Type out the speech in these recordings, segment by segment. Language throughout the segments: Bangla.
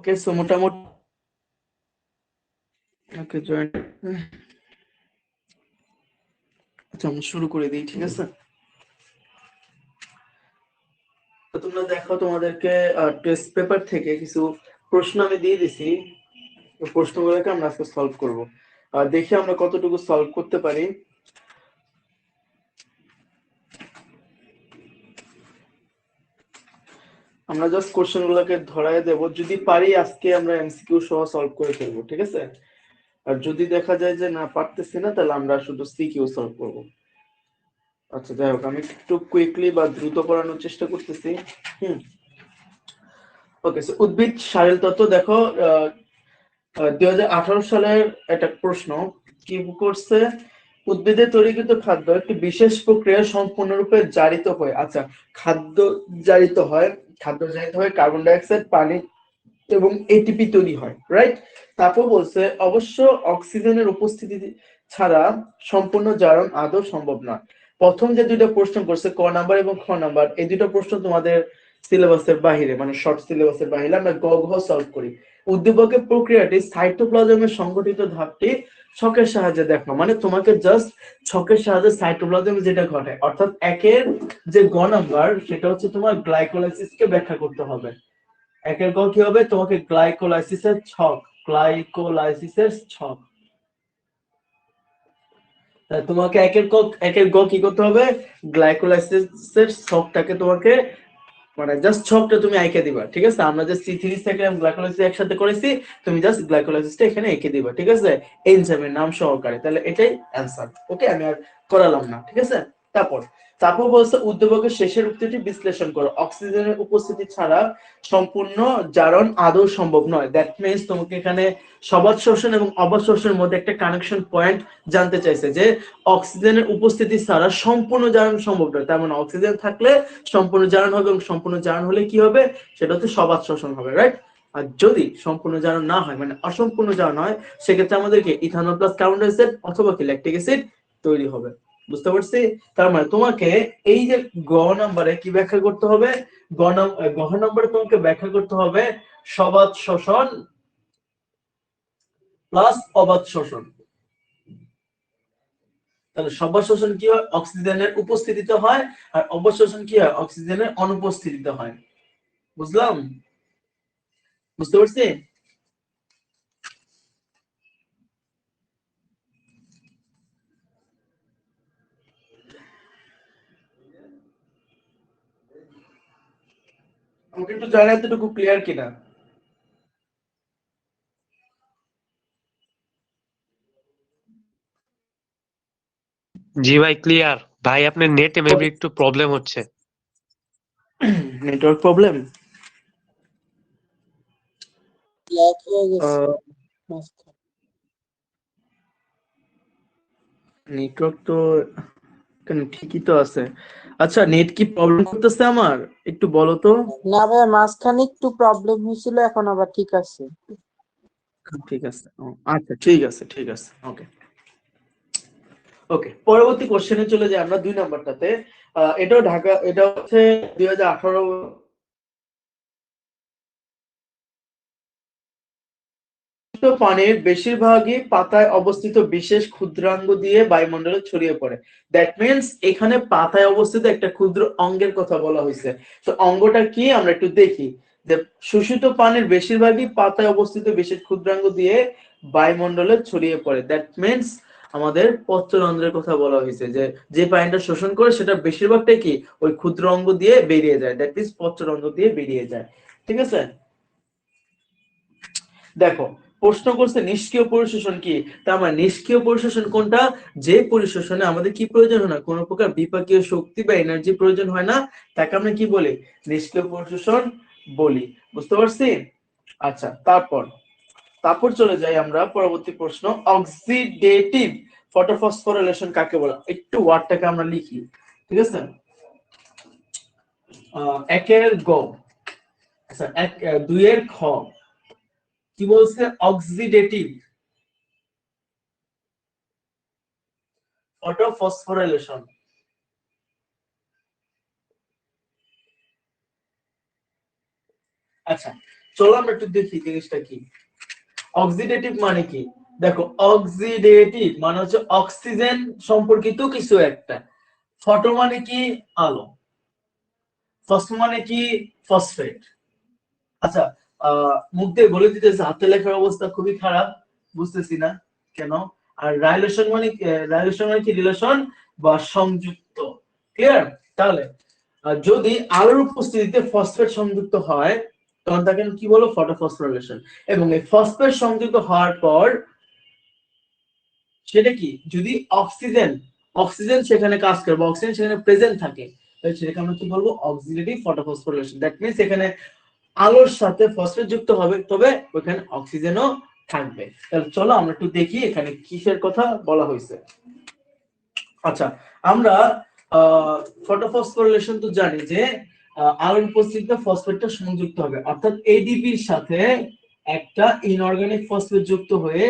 ওকে, সো মোটামুটি ওকে জয়েন। আচ্ছা আমি শুরু করে দিই, ঠিক আছে? তো তোমরা দেখো, তোমাদেরকে টেস্ট পেপার থেকে কিছু প্রশ্ন আমি দিয়ে দিছি। প্রশ্নগুলোকে আমরা আজকে সলভ করব, আর দেখি আমরা কতটুকু সলভ করতে পারি। আমরা জাস্ট কোশ্চেন গুলোকে ধরায় দেব, যদি পারি আজকে আমরা এমসিকিউ সহ সলভ করে ফেলবো, ঠিক আছে? আর যদি দেখা যায় যে না পারতেছি না, তাহলে আমরা শুধু সিকিউ সলভ করব। আচ্ছা যাই হোক, আমি একটু কুইকলি বা দ্রুত করানোর চেষ্টা করতেছি। হুম, ওকে। সো উদ্ভিদ শারীর তত্ত্ব দেখো, 2018 সালের একটা প্রশ্ন কি করছে, উদ্ভিদের তৈরিকৃত খাদ্য একটি বিশেষ প্রক্রিয়া সম্পূর্ণরূপে জারিত হয়। আচ্ছা, খাদ্য জারিত হয়, খাদ্য জারিত হয় কার্বন ডাই অক্সাইড, পানি এবং এটিপি তৈরি হয়, রাইট? তারপর বলছে অবশ্য অক্সিজেনের উপস্থিতি ছাড়া সম্পূর্ণ জারণ আদৌ সম্ভব নয়। প্রথম যে দুইটা প্রশ্ন করছে, ক নাম্বার এবং খ নাম্বার, এই দুটো প্রশ্ন তোমাদের সিলেবাসের বাহিরে, মানে শর্ট সিলেবাসের বাহিরে। আমরা গ ঘ সলভ করি। উদ্দীপকের প্রক্রিয়াটি সাইটোপ্লাজমে সংগঠিত ধাপটি ছকের সাহায্যে দেখো, মানে তোমাকে জাস্ট ছকের সাহায্যে সাইটোপ্লাজমে যেটা ঘটে, অর্থাৎ একের যে গ নাম্বার সেটা হচ্ছে তোমার গ্লাইকোলাইসিসকে ব্যাখ্যা করতে হবে। একের গ কি হবে, তোমাকে গ্লাইকোলাইসিসের ছক, গ্লাইকোলাইসিসের ছক। তোমাকে একের গ কি করতে হবে, গ্লাইকোলাইসিসের ছকটাকে তোমাকে, মানে জাস্ট ছকটা তুমি এঁকে দিবা, ঠিক আছে? আমরা যে C3 থেকে গ্লাইকোলাইসিস একসাথে করেছি, তুমি জাস্ট গ্লাইকোলাইসিসটা এখানে এঁকে দিবা, ঠিক আছে? এনজাইমের নাম সহকারে। তাহলে এটাই অ্যানসার। ওকে, আমি আর করালাম না, ঠিক আছে? তারপর তারপর বলছে উদ্দীপকের শেষের উক্তিটি বিশ্লেষণ করো, অক্সিজেনের উপস্থিতি ছাড়া সম্পূর্ণ জারণ আদৌ সম্ভব নয়। দ্যাট মিন্স তোমাকে এখানে সবাত শোষণ এবং অবাত শোষণের মধ্যে একটা কানেকশন পয়েন্ট জানতে চাইছে, যে অক্সিজেনের উপস্থিতি ছাড়া সম্পূর্ণ জারণ সম্ভব নয়। তার মানে অক্সিজেন থাকলে সম্পূর্ণ জারণ হবে, এবং সম্পূর্ণ জারণ হলে কি হবে, সেটা হচ্ছে সবাত শোষণ হবে, রাইট? আর যদি সম্পূর্ণ জারণ না হয়, মানে অসম্পূর্ণ জারণ হয়, সেক্ষেত্রে আমাদেরকে ethanol plus carbon die oxide অথবা কি ল্যাকটিক অ্যাসিড তৈরি হবে। বুঝতে পারছি? তার মানে তোমাকে এই যে গ নম্বরে কি ব্যাখ্যা করতে হবে, গ নম্বরে তোমাকে ব্যাখ্যা করতে হবে সবাত শোষণ প্লাস অবাত শোষণ। তাহলে সবাত শোষণ কি হয়, অক্সিজেনের উপস্থিতিতে হয়, আর অবাত শোষণ কি হয়, অক্সিজেনের অনুপস্থিতিতে হয়। বুঝলাম? বুঝতে পারছি? আমাকে একটু জানা এতটুকু ক্লিয়ার কিনা। জি ভাই ক্লিয়ার। ভাই আপনার নেটে মেবি একটু প্রবলেম হচ্ছে। Network problem. ব্ল্যাক হয়ে গেছে মাঝখানে। নেটওয়ার্ক তো কেন, ঠিকই তো আছে। আচ্ছা, নেট কি প্রবলেম করতেছে আমার, একটু বলো তো। না ভাই, মাঝখানে একটু প্রবলেম হয়েছিল, এখন আবার ঠিক আছে। ঠিক আছে, আচ্ছা ঠিক আছে, ঠিক আছে, ওকে। ওকে, পরবর্তী কোশ্চেনে চলে যাই আমরা, 2 নাম্বারটাতে। এটাও ঢাকা, এটা হচ্ছে 2018 পানির বেশিরভাগই পাতায় অবস্থিত বিশেষ ক্ষুদ্রাঙ্গ দিয়ে বায়ুমণ্ডলে ছড়িয়ে পড়ে। দ্যাট মিন্স এখানে পাতায় অবস্থিত একটা ক্ষুদ্র অঙ্গের কথা বলা হয়েছে। তো অঙ্গটা কি আমরা একটু দেখি, যে শোষিত পানির বেশিরভাগই পাতায় অবস্থিত বিশেষ ক্ষুদ্রাঙ্গ দিয়ে বায়ুমণ্ডলে ছড়িয়ে পড়ে। দ্যাট মিন্স আমাদের পত্ররন্ধ্রের কথা বলা হয়েছে, যে যে পানিটা শোষণ করে সেটা বেশিরভাগটাই কি ওই ক্ষুদ্র অঙ্গ দিয়ে বেরিয়ে যায়, দ্যাট মিন্স পত্ররন্ধ্র দিয়ে বেরিয়ে যায়, ঠিক আছে? দেখো, প্রশ্ন করছে নিষ্ক্রিয় পরিশোষণ কি। তার মানে নিষ্ক্রিয় পরিশোষণ কোনটা, যে পরিশোষণে আমাদের কি প্রয়োজন হয় না, কোনো প্রকার বিপাকীয় শক্তি বা এনার্জি প্রয়োজন হয় না, তাকে আমরা কি বলি, নিষ্ক্রিয় পরিশোষণ বলি। বুঝতে পারছি? আচ্ছা, তারপর তারপর চলে যাই আমরা পরবর্তী প্রশ্ন, অক্সিডেটিভ ফটোফসফোরিলেশন কাকে বলে। একটু ওয়ার্ডটাকে আমরা লিখি, ঠিক আছে? একের গ, আচ্ছা দুইয়ের খ, কি বলছে, অক্সিডেটিভ ফটোফসফোরিলেশন। আচ্ছা চলো আমরা একটু দেখি জিনিসটা কি। অক্সিডেটিভ মানে কি? দেখো, অক্সিডেটিভ মানে হচ্ছে অক্সিজেন সম্পর্কিত কিছু একটা। ফটো মানে কি? আলো। ফসফো মানে কি? ফসফেট। আচ্ছা, মুখ দিয়ে বলে দিতেছে হাতে লেখার অবস্থা খুবই খারাপ, বুঝতেছি না কেন। আর রাইলেশন মানে রাইলেশন মানে কি? রিলেশন বা সংযুক্ত। ক্লিয়ার? তাহলে যদি আলোর উপস্থিতিতে ফসফেট সংযুক্ত হয় তখন তাকে কি বলো? ফটোফসফোরিলেশন। এবং এই ফসফেট সংযুক্ত হওয়ার পর সেটা কি? যদি অক্সিজেন অক্সিজেন সেখানে কাজ করে বা অক্সিজেন সেখানে প্রেজেন্ট থাকে তাহলে সেটাকে আমরা কি বলবো? Oxidative photophosphorylation. দ্যাট মিন্স এখানে আলোর সাথে ফসফেট যুক্ত হবে, তবে ওখানে অক্সিজেনও থাকবে। তাহলে চলো আমরা একটু দেখি এখানে কিসের কথা বলা হয়েছে। আচ্ছা, আমরা ফটোফসফোরিলেশন তো জানি যে আলোর উপস্থিতিতে ফসফেটটা সংযুক্ত হবে, অর্থাৎ এডিপির সাথে একটা ইনঅর্গানিক ফসফেট যুক্ত হয়ে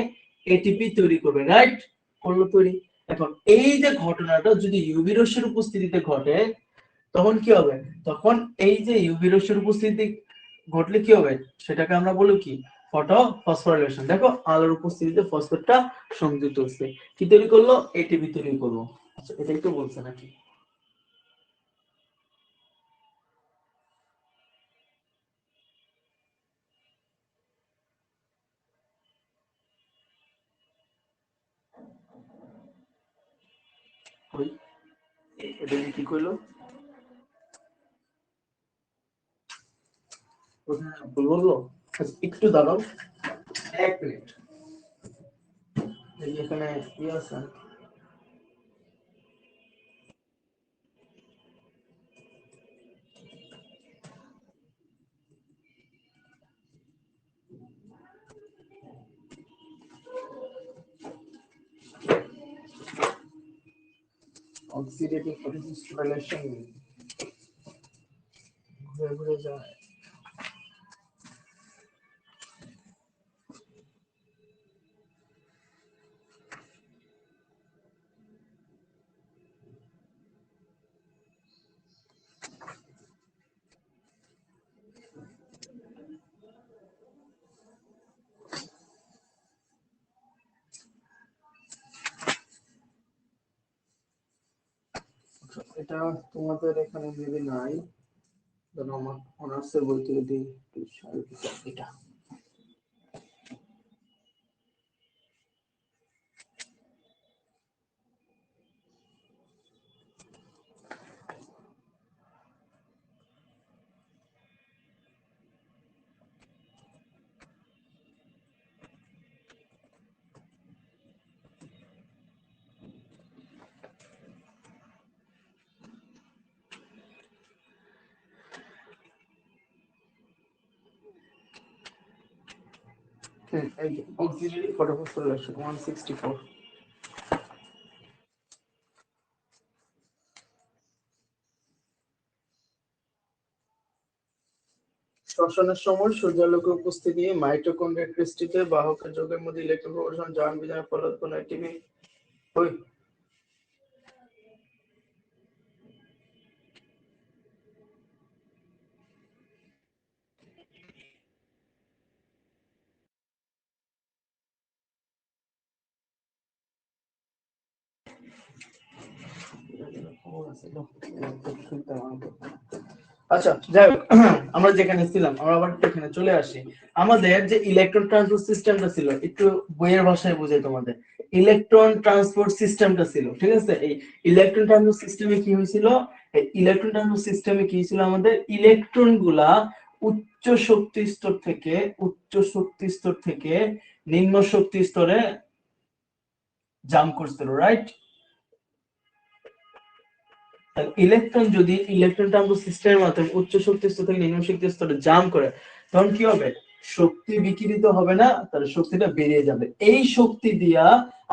এটিপি তৈরি করবে, রাইট? করলো তৈরি। এখন এই যে ঘটনাটা যদি ইউভি রশ্মির উপস্থিতিতে ঘটে তখন কি হবে? তখন এই যে ইউভি রশ্মির উপস্থিতি ঘটলে কি হবে সেটাকে আমরা বলি কি? ফটোফসফোরিলেশন। দেখো, আলোর উপস্থিতিতে ফসফেটটা সংযুক্ত হচ্ছে, কি তৈরি করলো? এটিপি তৈরি করলো। আচ্ছা, এটা একটু বলছে নাকি? ওই এটা কি কইলো? ভুল বললো? আচ্ছা, একটু দাঁড়াও, 1 মিনিট। এই এখানে কি আছে? অক্সিডেটিভ ফটোফসফোরিলেশন ঘুরে ঘুরে যায়। এটা তোমাদের এখানে মেবি নাই, ধরো আমার অনার্সের বই থেকে দিই এটা। এই অক্সিলারি ফটোফসফোরিলেশন 164। শ্বসনের সময় সূর্যালোকের উপস্থিতি মাইটোকন্ড্রিয়ার ক্রিস্টিতে বাহকের যৌগের মধ্যে ইলেকট্রন প্রবর্তন জারণ বিজারণ ফলত কোন এটিপি ওই আচ্ছা, যাই হোক, আমরা যেখানে ছিলাম আমরা আবার এখানে চলে আসি। আমাদের যে ইলেকট্রন ট্রান্সপোর্ট সিস্টেমটা ছিল, একটু বইয়ের ভাষায় বুঝাই তোমাদের। ইলেকট্রন ট্রান্সপোর্ট সিস্টেমটা ছিল, ঠিক আছে? এই ইলেকট্রন ট্রান্সপোর্ট সিস্টেমে কি হয়েছিল? এই ইলেকট্রন ট্রান্সপোর্ট সিস্টেমে কি ছিল? আমাদের ইলেকট্রন গুলা উচ্চ শক্তি স্তর থেকে নিম্ন শক্তি স্তরে জাম্প করছিল, রাইট? ইলেকট্রন যদি ইলেকট্রন ট্রান্সপোর্ট সিস্টেমের মাধ্যমে উচ্চ শক্তি স্তর থেকে নিম্ন শক্তি স্তরে জাম্প করে তখন কি হবে? শক্তি বিকিরিত হবে না, তার শক্তিটা বেরিয়ে যাবে। এই শক্তি দিয়া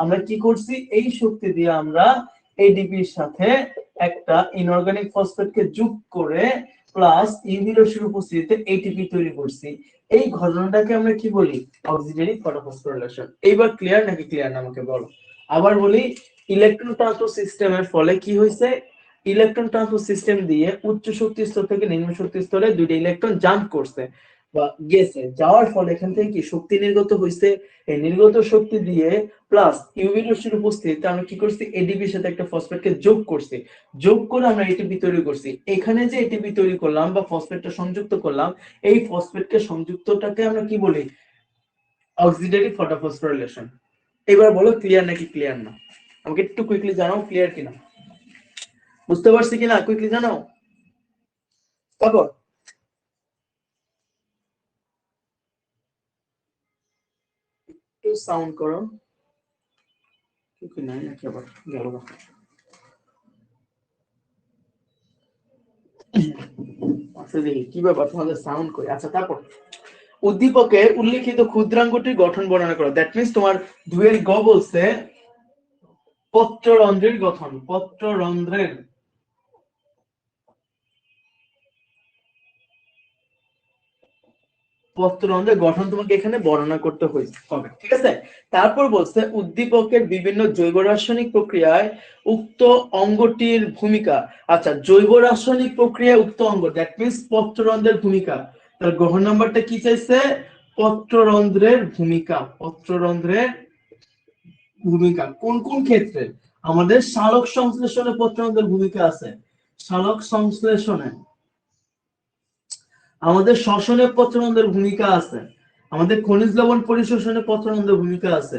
আমরা কি করছি? এই শক্তি দিয়ে আমরা এডিপির সাথে একটা ইনঅর্গানিক ফসফেটকে যোগ করে প্লাস ইউভি রশ্মির উপস্থিতিতে এটিপি তৈরি করছি। এই ঘটনাটাকে আমরা কি বলি? Auxiliary photophosphorylation. এইবার ক্লিয়ার নাকি ক্লিয়ার না আমাকে বলো। আবার বলি, ইলেকট্রন ট্রান্সপোর্ট সিস্টেমের ফলে কি হয়েছে? ইলেকট্রন ট্রান্সপোর্ট সিস্টেম দিয়ে উচ্চ শক্তি স্তর থেকে নিম্ন শক্তি স্তরে দুইটা ইলেকট্রন জাম্প করছে। বা গেছে, যাওয়ার ফলে এখান থেকে কি শক্তি নির্গত হয়েছে, এই নির্গত শক্তি দিয়ে প্লাস ইউভি রশ্মির উপস্থিতিতে আমরা কি করছি, এডিপির সাথে একটা ফসফেটকে যোগ করছি, যোগ করে আমরা এটিপি তৈরি করছি। এখানে যে এটিপি তৈরি করলাম বা ফসফেটটা সংযুক্ত করলাম, এই ফসফেটকে সংযুক্তটাকে আমরা কি বলি, অক্সিডেটিভ ফটোফসফোরিলেশন। এবার বলো ক্লিয়ার নাকি ক্লিয়ার না, আমাকে একটু কুইকলি জানাও ক্লিয়ার কিনা, বুঝতে পারছি কিনা, কুইকলি জানাও। তারপর একটু সাউন্ড করো, কি নাই নাকি আবার গেল না। আচ্ছা দেখি কি ব্যাপার তোমাদের সাউন্ড কই। আচ্ছা তারপর উদ্দীপকের উল্লেখিত ক্ষুদ্রাঙ্গটির গঠন বর্ণনা করো। দ্যাট মিন্স তোমার 2 এর গ বলছে পত্ররন্ধ্রের গঠন, পত্ররন্ধ্রের পত্ররন্ধ্রের গঠন তোমাকে এখানে বর্ণনা করতে হবে, ঠিক আছে। তারপর বলছে উদ্দীপকের বিভিন্ন জৈব রাসায়নিক প্রক্রিয়ায় উক্ত অঙ্গটির ভূমিকা। আচ্ছা, জৈব রাসায়নিক প্রক্রিয়ায় উক্ত অঙ্গ, দ্যাট মিন্স পত্ররন্ধ্রের ভূমিকা। তার গ্রহণ নাম্বারটা কি চাইছে, পত্ররন্ধ্রের ভূমিকা, পত্ররন্ধ্রের ভূমিকা কোন কোন ক্ষেত্রে, আমাদের সালোক সংশ্লেষণে পত্ররন্ধ্রের ভূমিকা আছে, সালোক সংশ্লেষণে, আমাদের শ্বসনে পত্ররন্ধ্রের ভূমিকা আছে, আমাদের খনিজ লবণ পরিশোষণে পত্ররন্ধ্রের ভূমিকা আছে,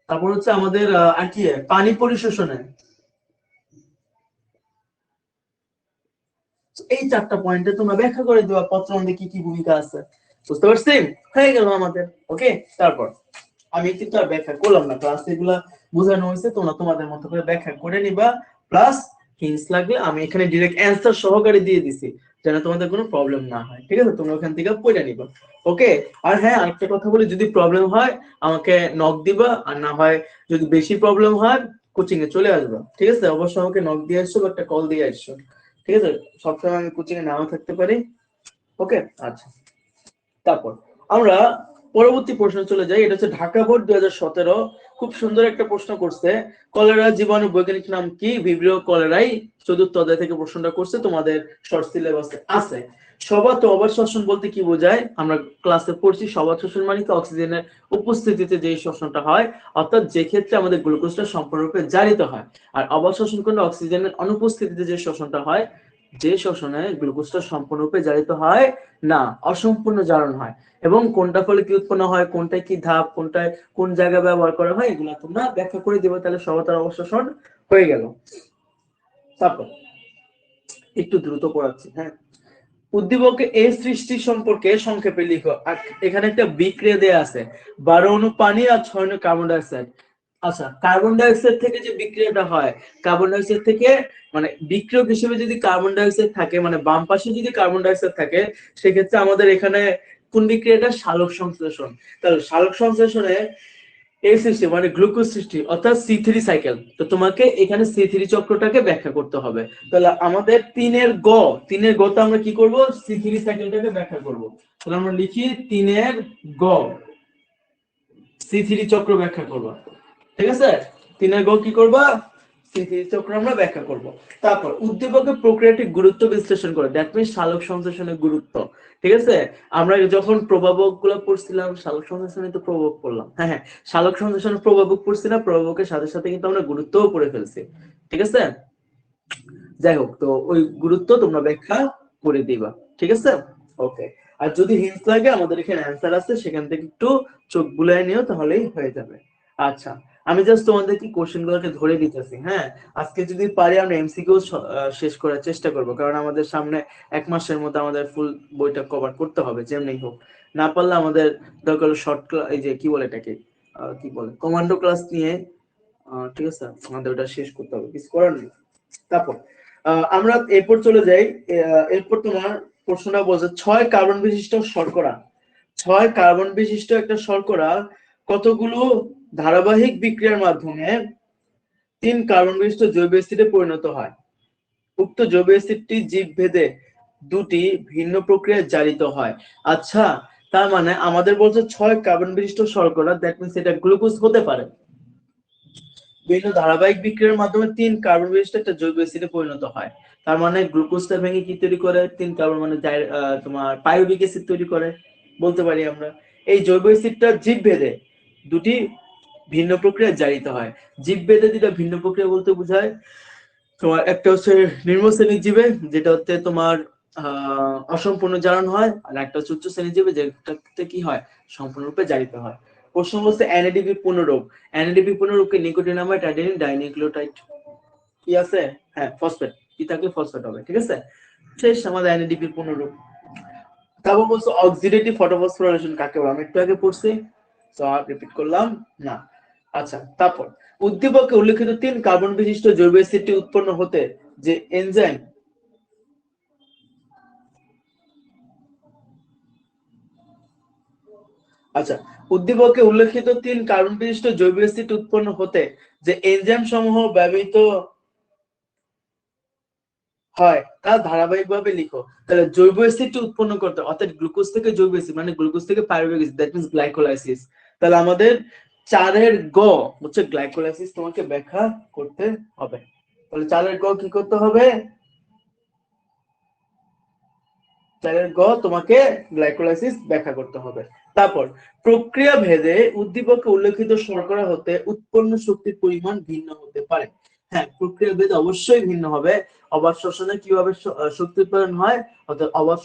তারপর হচ্ছে আমাদের আর কি পানি পরিশোষণে। এই 4টা পয়েন্টে তোমরা ব্যাখ্যা করে দেওয়া পত্ররন্ধ্রে কি কি ভূমিকা আছে, বুঝতে পারছি, হয়ে গেল আমাদের। ওকে, তারপর আমি কিন্তু আর ব্যাখ্যা করলাম না, ক্লাস এগুলা বোঝানো হয়েছে, তোমরা তোমাদের মতো করে ব্যাখ্যা করে নিবা, প্লাস হিন্টস লাগলে আমি এখানে ডাইরেক্ট অ্যানসার সহকারে দিয়ে দিছি, যেন তোমাদের কোনো প্রবলেম না হয়, ঠিক আছে, তোমরা ওখান থেকে পড়ে নিবা। ওকে, আর হ্যাঁ আরেকটা কথা বলি, যদি প্রবলেম হয় আমাকে নক দিবা, আর না হয় যদি বেশি প্রবলেম হয় কোচিং এ চলে আসবা, ঠিক আছে, অবশ্যই আমাকে নক দিয়ে আসছো বা একটা কল দিয়ে আসছো, ঠিক আছে, সবসময় আমি কোচিং এ নাও থাকতে পারি। ওকে, আচ্ছা তারপর আমরা পরবর্তী প্রশ্ন চলে যাই। এটা হচ্ছে ঢাকা বোর্ড 2017 খুব সুন্দর একটা প্রশ্ন করছে, কলেরা জীবাণু বৈজ্ঞানিক নাম কি, ভিব্রিও কলেরাই, চতুর্থ অধ্যায় থেকে প্রশ্নটা করছে, তোমাদের শর্ট সিলেবাসে আছে। সবাত অবাত শ্বসন বলতে কি বোঝায়, আমরা ক্লাসে পড়ছি, সবাত শ্বসন মানে কি অক্সিজেনের উপস্থিতিতে যে শ্বসনটা হয়, অর্থাৎ যে ক্ষেত্রে আমাদের গ্লুকোজটা সম্পূর্ণরূপে জারিত হয়, আর অবাত শ্বসন করলে অক্সিজেনের অনুপস্থিতিতে যে শ্বসনটা হয়, যে শ্বসনে গ্লুকোজটা সম্পূর্ণরূপে জারিত হয় না, অসম্পূর্ণ জারণ হয়, এবং কোনটা ফলে কি উৎপন্ন হয়, কোনটা কি ধাপ, কোনটায় কোন জায়গায় ব্যবহার করা হয়, এগুলো তোমরা ব্যাখ্যা করে দিবে, তাহলে সহতার অবশোষণ হয়ে গেল। তারপর একটু দ্রুত পড়াচ্ছি, হ্যাঁ। উদ্দীপকে এই সৃষ্টি সম্পর্কে সংক্ষেপে লিখো। এখানে একটা বিক্রিয়া দেয়া আছে, 12 অণু পানি আর 6 অণু কার্বন ডাইঅক্সাইড। আচ্ছা, কার্বন ডাইঅক্সাইড থেকে যে বিক্রিয়াটা হয়, কার্বন ডাইঅক্সাইড থেকে মানে বিক্রিয়ক হিসেবে যদি কার্বন ডাইঅক্সাইড থাকে, মানে বাম পাশে যদি কার্বন ডাইঅক্সাইড থাকে, সেক্ষেত্রে আমাদের এখানে কোন বিক্রিয়াটা, সালোক সংশ্লেষণ। তাহলে সালোক সংশ্লেষণে এই সৃষ্টি মানে গ্লুকোজ সৃষ্টি, অর্থাৎ C3 সাইকেল। তো তোমাকে এখানে C3 চক্রটাকে ব্যাখ্যা করতে হবে। তাহলে আমাদের 3 এর তে আমরা কি করব, C3 সাইকেলটাকে ব্যাখ্যা করব। তাহলে আমরা লিখি 3 এর গ, C3 চক্র ব্যাখ্যা করব, ঠিক আছে, 3 এর গ কি করবা, C3 চক্র আমরা ব্যাখ্যা করব। তারপর উদ্দীপকের প্রক্রিয়াটির গুরুত্ব বিশ্লেষণ করে, দ্যাট মিন্স সালোক সংশ্লেষণের গুরুত্ব, ঠিক আছে। আমরা যখন প্রভাবক গুলো পড়ছিলাম, সালোক সংশ্লেষণে তো প্রভাবক পড়লাম, হ্যাঁ হ্যাঁ, সালোক সংশ্লেষণে প্রভাবক পড়ছি না, প্রভাবকের সাথে সাথে কিন্তু আমরা গুরুত্বও পড়ে ফেলছি, ঠিক আছে। যাই হোক, তো ওই গুরুত্ব তোমরা ব্যাখ্যা করে দিবা, ঠিক আছে। ওকে, আর যদি হিন্টস লাগে আমাদের এখানে অ্যানসার আছে, সেখান থেকে একটু চোখ বুলায় নিও, তাহলেই হয়ে যাবে। আচ্ছা, আমি জাস্ট তোমাদেরকে কোশ্চেন গুলোকে ধরে দিতেছি, হ্যাঁ। আজকে যদি পারি আমরা এমসিকিউ শেষ করার চেষ্টা করব, কারণ আমাদের সামনে 1 মাসের মধ্যে আমাদের ফুল বইটা কভার করতে হবে যেমনি হোক। না পারলে আমাদের দরকার শর্ট ক্লাস, এই যে কি বলে এটাকে, কি বলে, কমান্ডো ক্লাস নিয়ে, ঠিক আছে, আমাদের ওটা শেষ করতে হবে, কিছু করার নেই। তারপর আমরা এরপর চলে যাই। এরপর তোমার প্রশ্নটা বলছে 6 কার্বন বিশিষ্ট শর্করা, 6 কার্বন বিশিষ্ট একটা শর্করা কতগুলো ধারাবাহিক বিক্রিয়ার মাধ্যমে 3 কার্বন বিশিষ্ট জৈব অ্যাসিডে পরিণত হয়। উক্ত জৈব অ্যাসিডটি জীবভেদে 2টি ভিন্ন প্রক্রিয়ায় জারিত হয়। আচ্ছা, তার মানে আমাদের বলছে 6 কার্বন বিশিষ্ট শর্করা, দ্যাট মিন্স এটা গ্লুকোজ হতে পারে, বিভিন্ন ধারাবাহিক বিক্রিয়ার মাধ্যমে 3 কার্বন বিশিষ্ট একটা জৈব অ্যাসিডে পরিণত হয়। তার মানে গ্লুকোজটা ভেঙে কি তৈরি করে, 3 কার্বন মানে তোমার পাইরুভিক অ্যাসিড তৈরি করে বলতে পারি আমরা। এই জৈব অ্যাসিডটা জীবভেদে দুটি ভিন্ন প্রক্রিয়ায় জারিত হয়। জীবভেদে দুটো ভিন্ন প্রক্রিয়া বলতে বোঝায় তোমার একটা হচ্ছে নিম্ন শ্রেণীর জীবে, যেটা হচ্ছে তোমার অসম্পূর্ণ জারণ হয়, আর একটা হচ্ছে উচ্চ শ্রেণীর জীবে, যেটাতে কি হয় সম্পূর্ণরূপে জারিত হয়। প্রশ্ন হচ্ছে NADP পুনরূপ। NADP পুনরূপকে নিকোটিনামাইড অ্যাডেনিন ডাইনিউক্লিওটাইড কি আছে, হ্যাঁ ফসফেট, কি থাকলে ফসফেট হবে, ঠিক আছে। শেষ আমাদের NADP পুনরূপ। তারপর বলছো অক্সিডেটিভ ফটোফসফোরাইলেশন কাকে বলে, আমি একটু আগে পড়ছি, তো আর রিপিট করলাম না। আচ্ছা, তারপর উদ্দীপকে উল্লেখিত 3 কার্বন বিশিষ্ট জৈব অ্যাসিডটি উৎপন্ন হতে যে এনজাইম আচ্ছা, উদ্দীপকে উল্লেখিত 3 কার্বন বিশিষ্ট জৈব অ্যাসিড উৎপন্ন হতে যে এনজাইম সমূহ ব্যবহৃত হয় তা ধারাবাহিকভাবে লিখো। তাহলে জৈব অ্যাসিডটি উৎপন্ন করতে, অর্থাৎ গ্লুকোজ থেকে জৈব অ্যাসিড মানে গ্লুকোজ থেকে pyruvic acid, that means glycolysis. তাহলে আমাদের 4 গ হচ্ছে গ্লাইকোলাইসিস তোমাকে ব্যাখ্যা করতে হবে। তাহলে 4 গ কি করতে হবে, 4 গ তোমাকে গ্লাইকোলাইসিস ব্যাখ্যা করতে হবে। তারপর প্রক্রিয়া ভেদে উদ্দীপকে উল্লেখিত শর্করা হতে উৎপন্ন শক্তির পরিমাণ ভিন্ন হতে পারে। হ্যাঁ, প্রক্রিয়া ভেদে অবশ্যই ভিন্ন হবে। অবাধ শ্বসনে কিভাবে শক্তি উৎপাদন হয়, অর্থাৎ অবাধ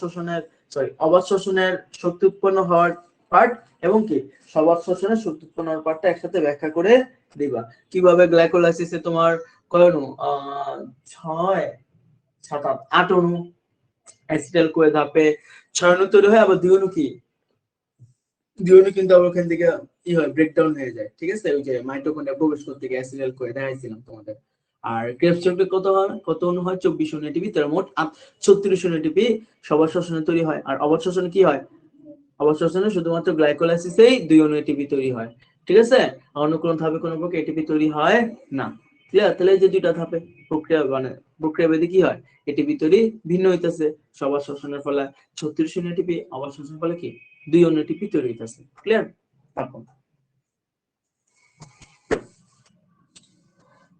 শ্বসনের শক্তি উৎপন্ন হওয়ার পার্ট এবং কি সবাধ শ্বসনের শক্তি উৎপন্ন হওয়ার পার্টটা একসাথে ব্যাখ্যা করে দিবা। কিভাবে গ্লাইকোলাইসিসে তোমার কয় অণু, 6 7 8 অণু অ্যাসিটাইল কোয়ে ধাপে 6 অণু তৈরি হয়, আবার 2 অণু কি, 2 অণু কিন্তু আবার ওখান থেকে কি হয় ব্রেকডাউন হয়ে যায়, ঠিক আছে। ওই যে মাইটোকন্ড্রিয়া প্রবেশ করতে গিয়ে অ্যাসিটাইল কোয়ে দেখাইছিলাম তোমাদের। আর ক্রেবস চক্রে কত অণু হয়, 24 অণু এটিপি, তার মোট 36 অণু এটিপি সবার শ্বসনে তৈরি হয়। আর অবাধ শ্বসনে কি হয়, অবাধ শ্বসনে শুধুমাত্র গ্লাইকোলাইসিসেই 2 অণু এটিপি তৈরি হয়, ঠিক আছে। অনুকূলন ধাপে কোনো প্রকার এটিপি তৈরি হয় না। ক্লিয়ার? তাহলে এই যে দুইটা ধাপে প্রক্রিয়া মানে প্রক্রিয়া ভেদে কি হয়, এটিপি তৈরি ভিন্ন হইতাছে। সবার শ্বসনের ফলে 36 অণু এটিপি, অবাধ শ্বসনের ফলে কি 2 অণু এটিপি তৈরি হইতাছে। ক্লিয়ার?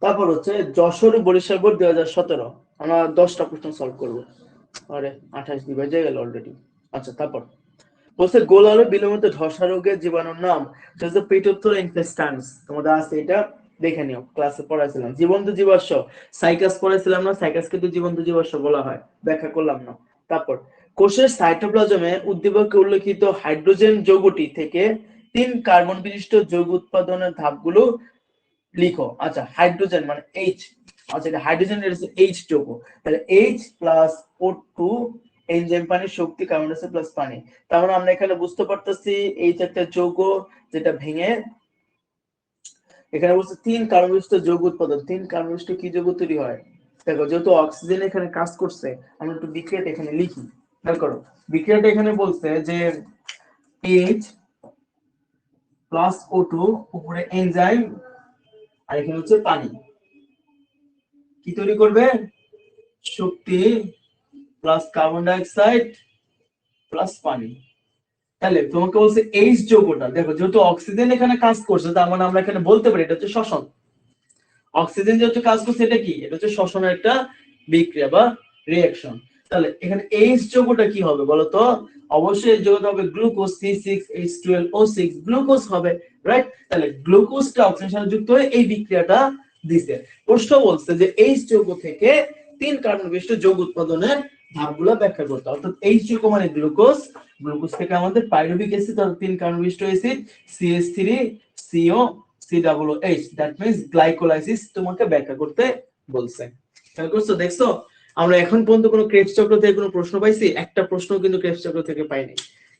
তারপর হচ্ছে যশোর বরিশাল বোর্ড 2017, আমরা 10টা প্রশ্ন সলভ করব। আরে 28 দিন বেজে গেল অলরেডি। আচ্ছা, তারপর বলছে গোল আলু বিলম্বিত ধসা রোগের জীবাণুর নাম হচ্ছে পিটোপ্থোরা ইনফেস্টান্স। তোমাদের আছে এটা, দেখে নিও, ক্লাসে পড়াইছিলাম। জীবন্ত জীবাশ্ম সাইকাস পড়াইছিলাম না, সাইকাস কিন্তু জীবন্ত জীবাশ্ম বলা হয়, ব্যাখ্যা করলাম না। তারপর কোষের সাইটোপ্লাজমে উদ্দীপকে উল্লেখিত হাইড্রোজেন যৌগটি থেকে 3 কার্বন বিশিষ্ট যৌগ উৎপাদনের ধাপগুলো লিখো। আচ্ছা, হাইড্রোজেন মানে H, আচ্ছা এটা হাইড্রোজেন এর H যৌগ, তাহলে H প্লাস O2 এনজাইম পানির শক্তি, কার্বন ডাই অক্সাইড প্লাস পানি। তার মানে আমরা এখানে বুঝতে পারতেছি H একটা যৌগ যেটা ভেঙে এখানে বলছে 3 কার্বন বিশিষ্ট যৌগ উৎপাদন। 3 কার্বন বিশিষ্ট কি যৌগ তৈরি হয়, দেখো যেহেতু অক্সিজেন এখানে কাজ করছে, আমরা একটু বিক্রিয়াটা এখানে লিখি। খেয়াল করো, বিক্রিয়াটা এখানে বলছে যে H প্লাস O2 উপরে এনজাইম, আর এখানে হচ্ছে পানি, কি তৈরি করবে, শক্তি plus carbon die oxide plus পানি। তাহলে তোমাকে বলছে H যৌগটা, দেখো যেহেতু অক্সিজেন এখানে কাজ করছে, তার মানে আমরা এখানে বলতে পারি এটা হচ্ছে শ্বসন। অক্সিজেন যেহেতু কাজ করছে, এটা কি, এটা হচ্ছে শ্বসনের একটা বিক্রিয়া বা রিঅ্যাকশন। তাহলে এখানে H যৌগটা কি হবে বলতো, অবশ্যই এই যৌগটা হবে গ্লুকোজ, C6H12O6 গ্লুকোজ হবে, রাইট। তাহলে গ্লুকোজটা অক্সিজেনের সাথে যুক্ত হয়ে এই বিক্রিয়াটা দিছে। প্রশ্ন বলছে যে H যৌগ থেকে 3 কার্বন বিশিষ্ট যৌগ উৎপাদনের ধাপগুলো ব্যাখ্যা করতে। অর্থাৎ H যৌগ মানে গ্লুকোজ, গ্লুকোজ থেকে আমাদের পাইরুভিক অ্যাসিড অর্থাৎ 3 কার্বন বিশিষ্ট acid CH3COCOOH, that means glycolysis তোমাকে ব্যাখ্যা করতে বলছে। খেয়াল করছো, দেখছো আমরা এখন পর্যন্ত কোনো ক্রেবস চক্র থেকে কোনো প্রশ্ন পাইছি, একটা প্রশ্ন কিন্তু ক্রেবস চক্র থেকে পাইনি,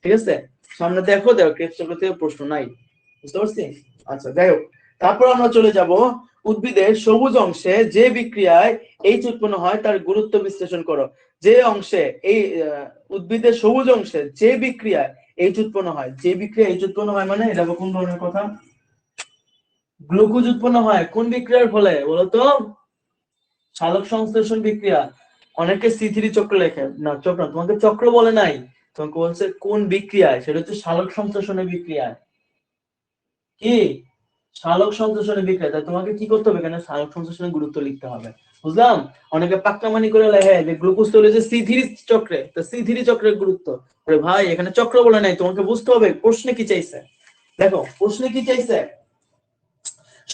ঠিক আছে। সামনে দেখো ক্রেবস চক্র থেকে প্রশ্ন নাই, বুঝতে পারছি। আচ্ছা, যাই হোক, তারপর আমরা চলে যাব উদ্ভিদের সবুজ অংশে যে বিক্রিয়ায় H উৎপন্ন হয় তার গুরুত্ব বিশ্লেষণ করো। যে অংশে এই উদ্ভিদের সবুজ অংশে যে বিক্রিয়ায় H উৎপন্ন হয়, যে বিক্রিয়া H উৎপন্ন হয় মানে এটা কোন ধরনের কথা, গ্লুকোজ উৎপন্ন হয় কোন বিক্রিয়ার ফলে বলতো, সালোক সংশ্লেষণ বিক্রিয়া। অনেকে C3 চক্র লেখে না, চক্র তোমাকে চক্র বলে নাই, তোমাকে বলছে কোন বিক্রিয়ায়, সেটা হচ্ছে সালোক সংশ্লেষণের বিক্রিয়ায়। কি সালোক সংশ্লেষণের বিক্রিয়া, তাই তোমাকে কি করতে হবে, এখানে সালোক সংশ্লেষণের গুরুত্ব লিখতে হবে। বুঝলাম? অনেকে পাকনামানি করে লেখে যে গ্লুকোজ তৈরি হচ্ছে C3 চক্রে। তো C3 চক্রের গুরুত্ব, আরে ভাই এখানে চক্র বলে নাই, তোমাকে বুঝতে হবে প্রশ্নে কি চাইছে। দেখো প্রশ্নে কি চাইছে,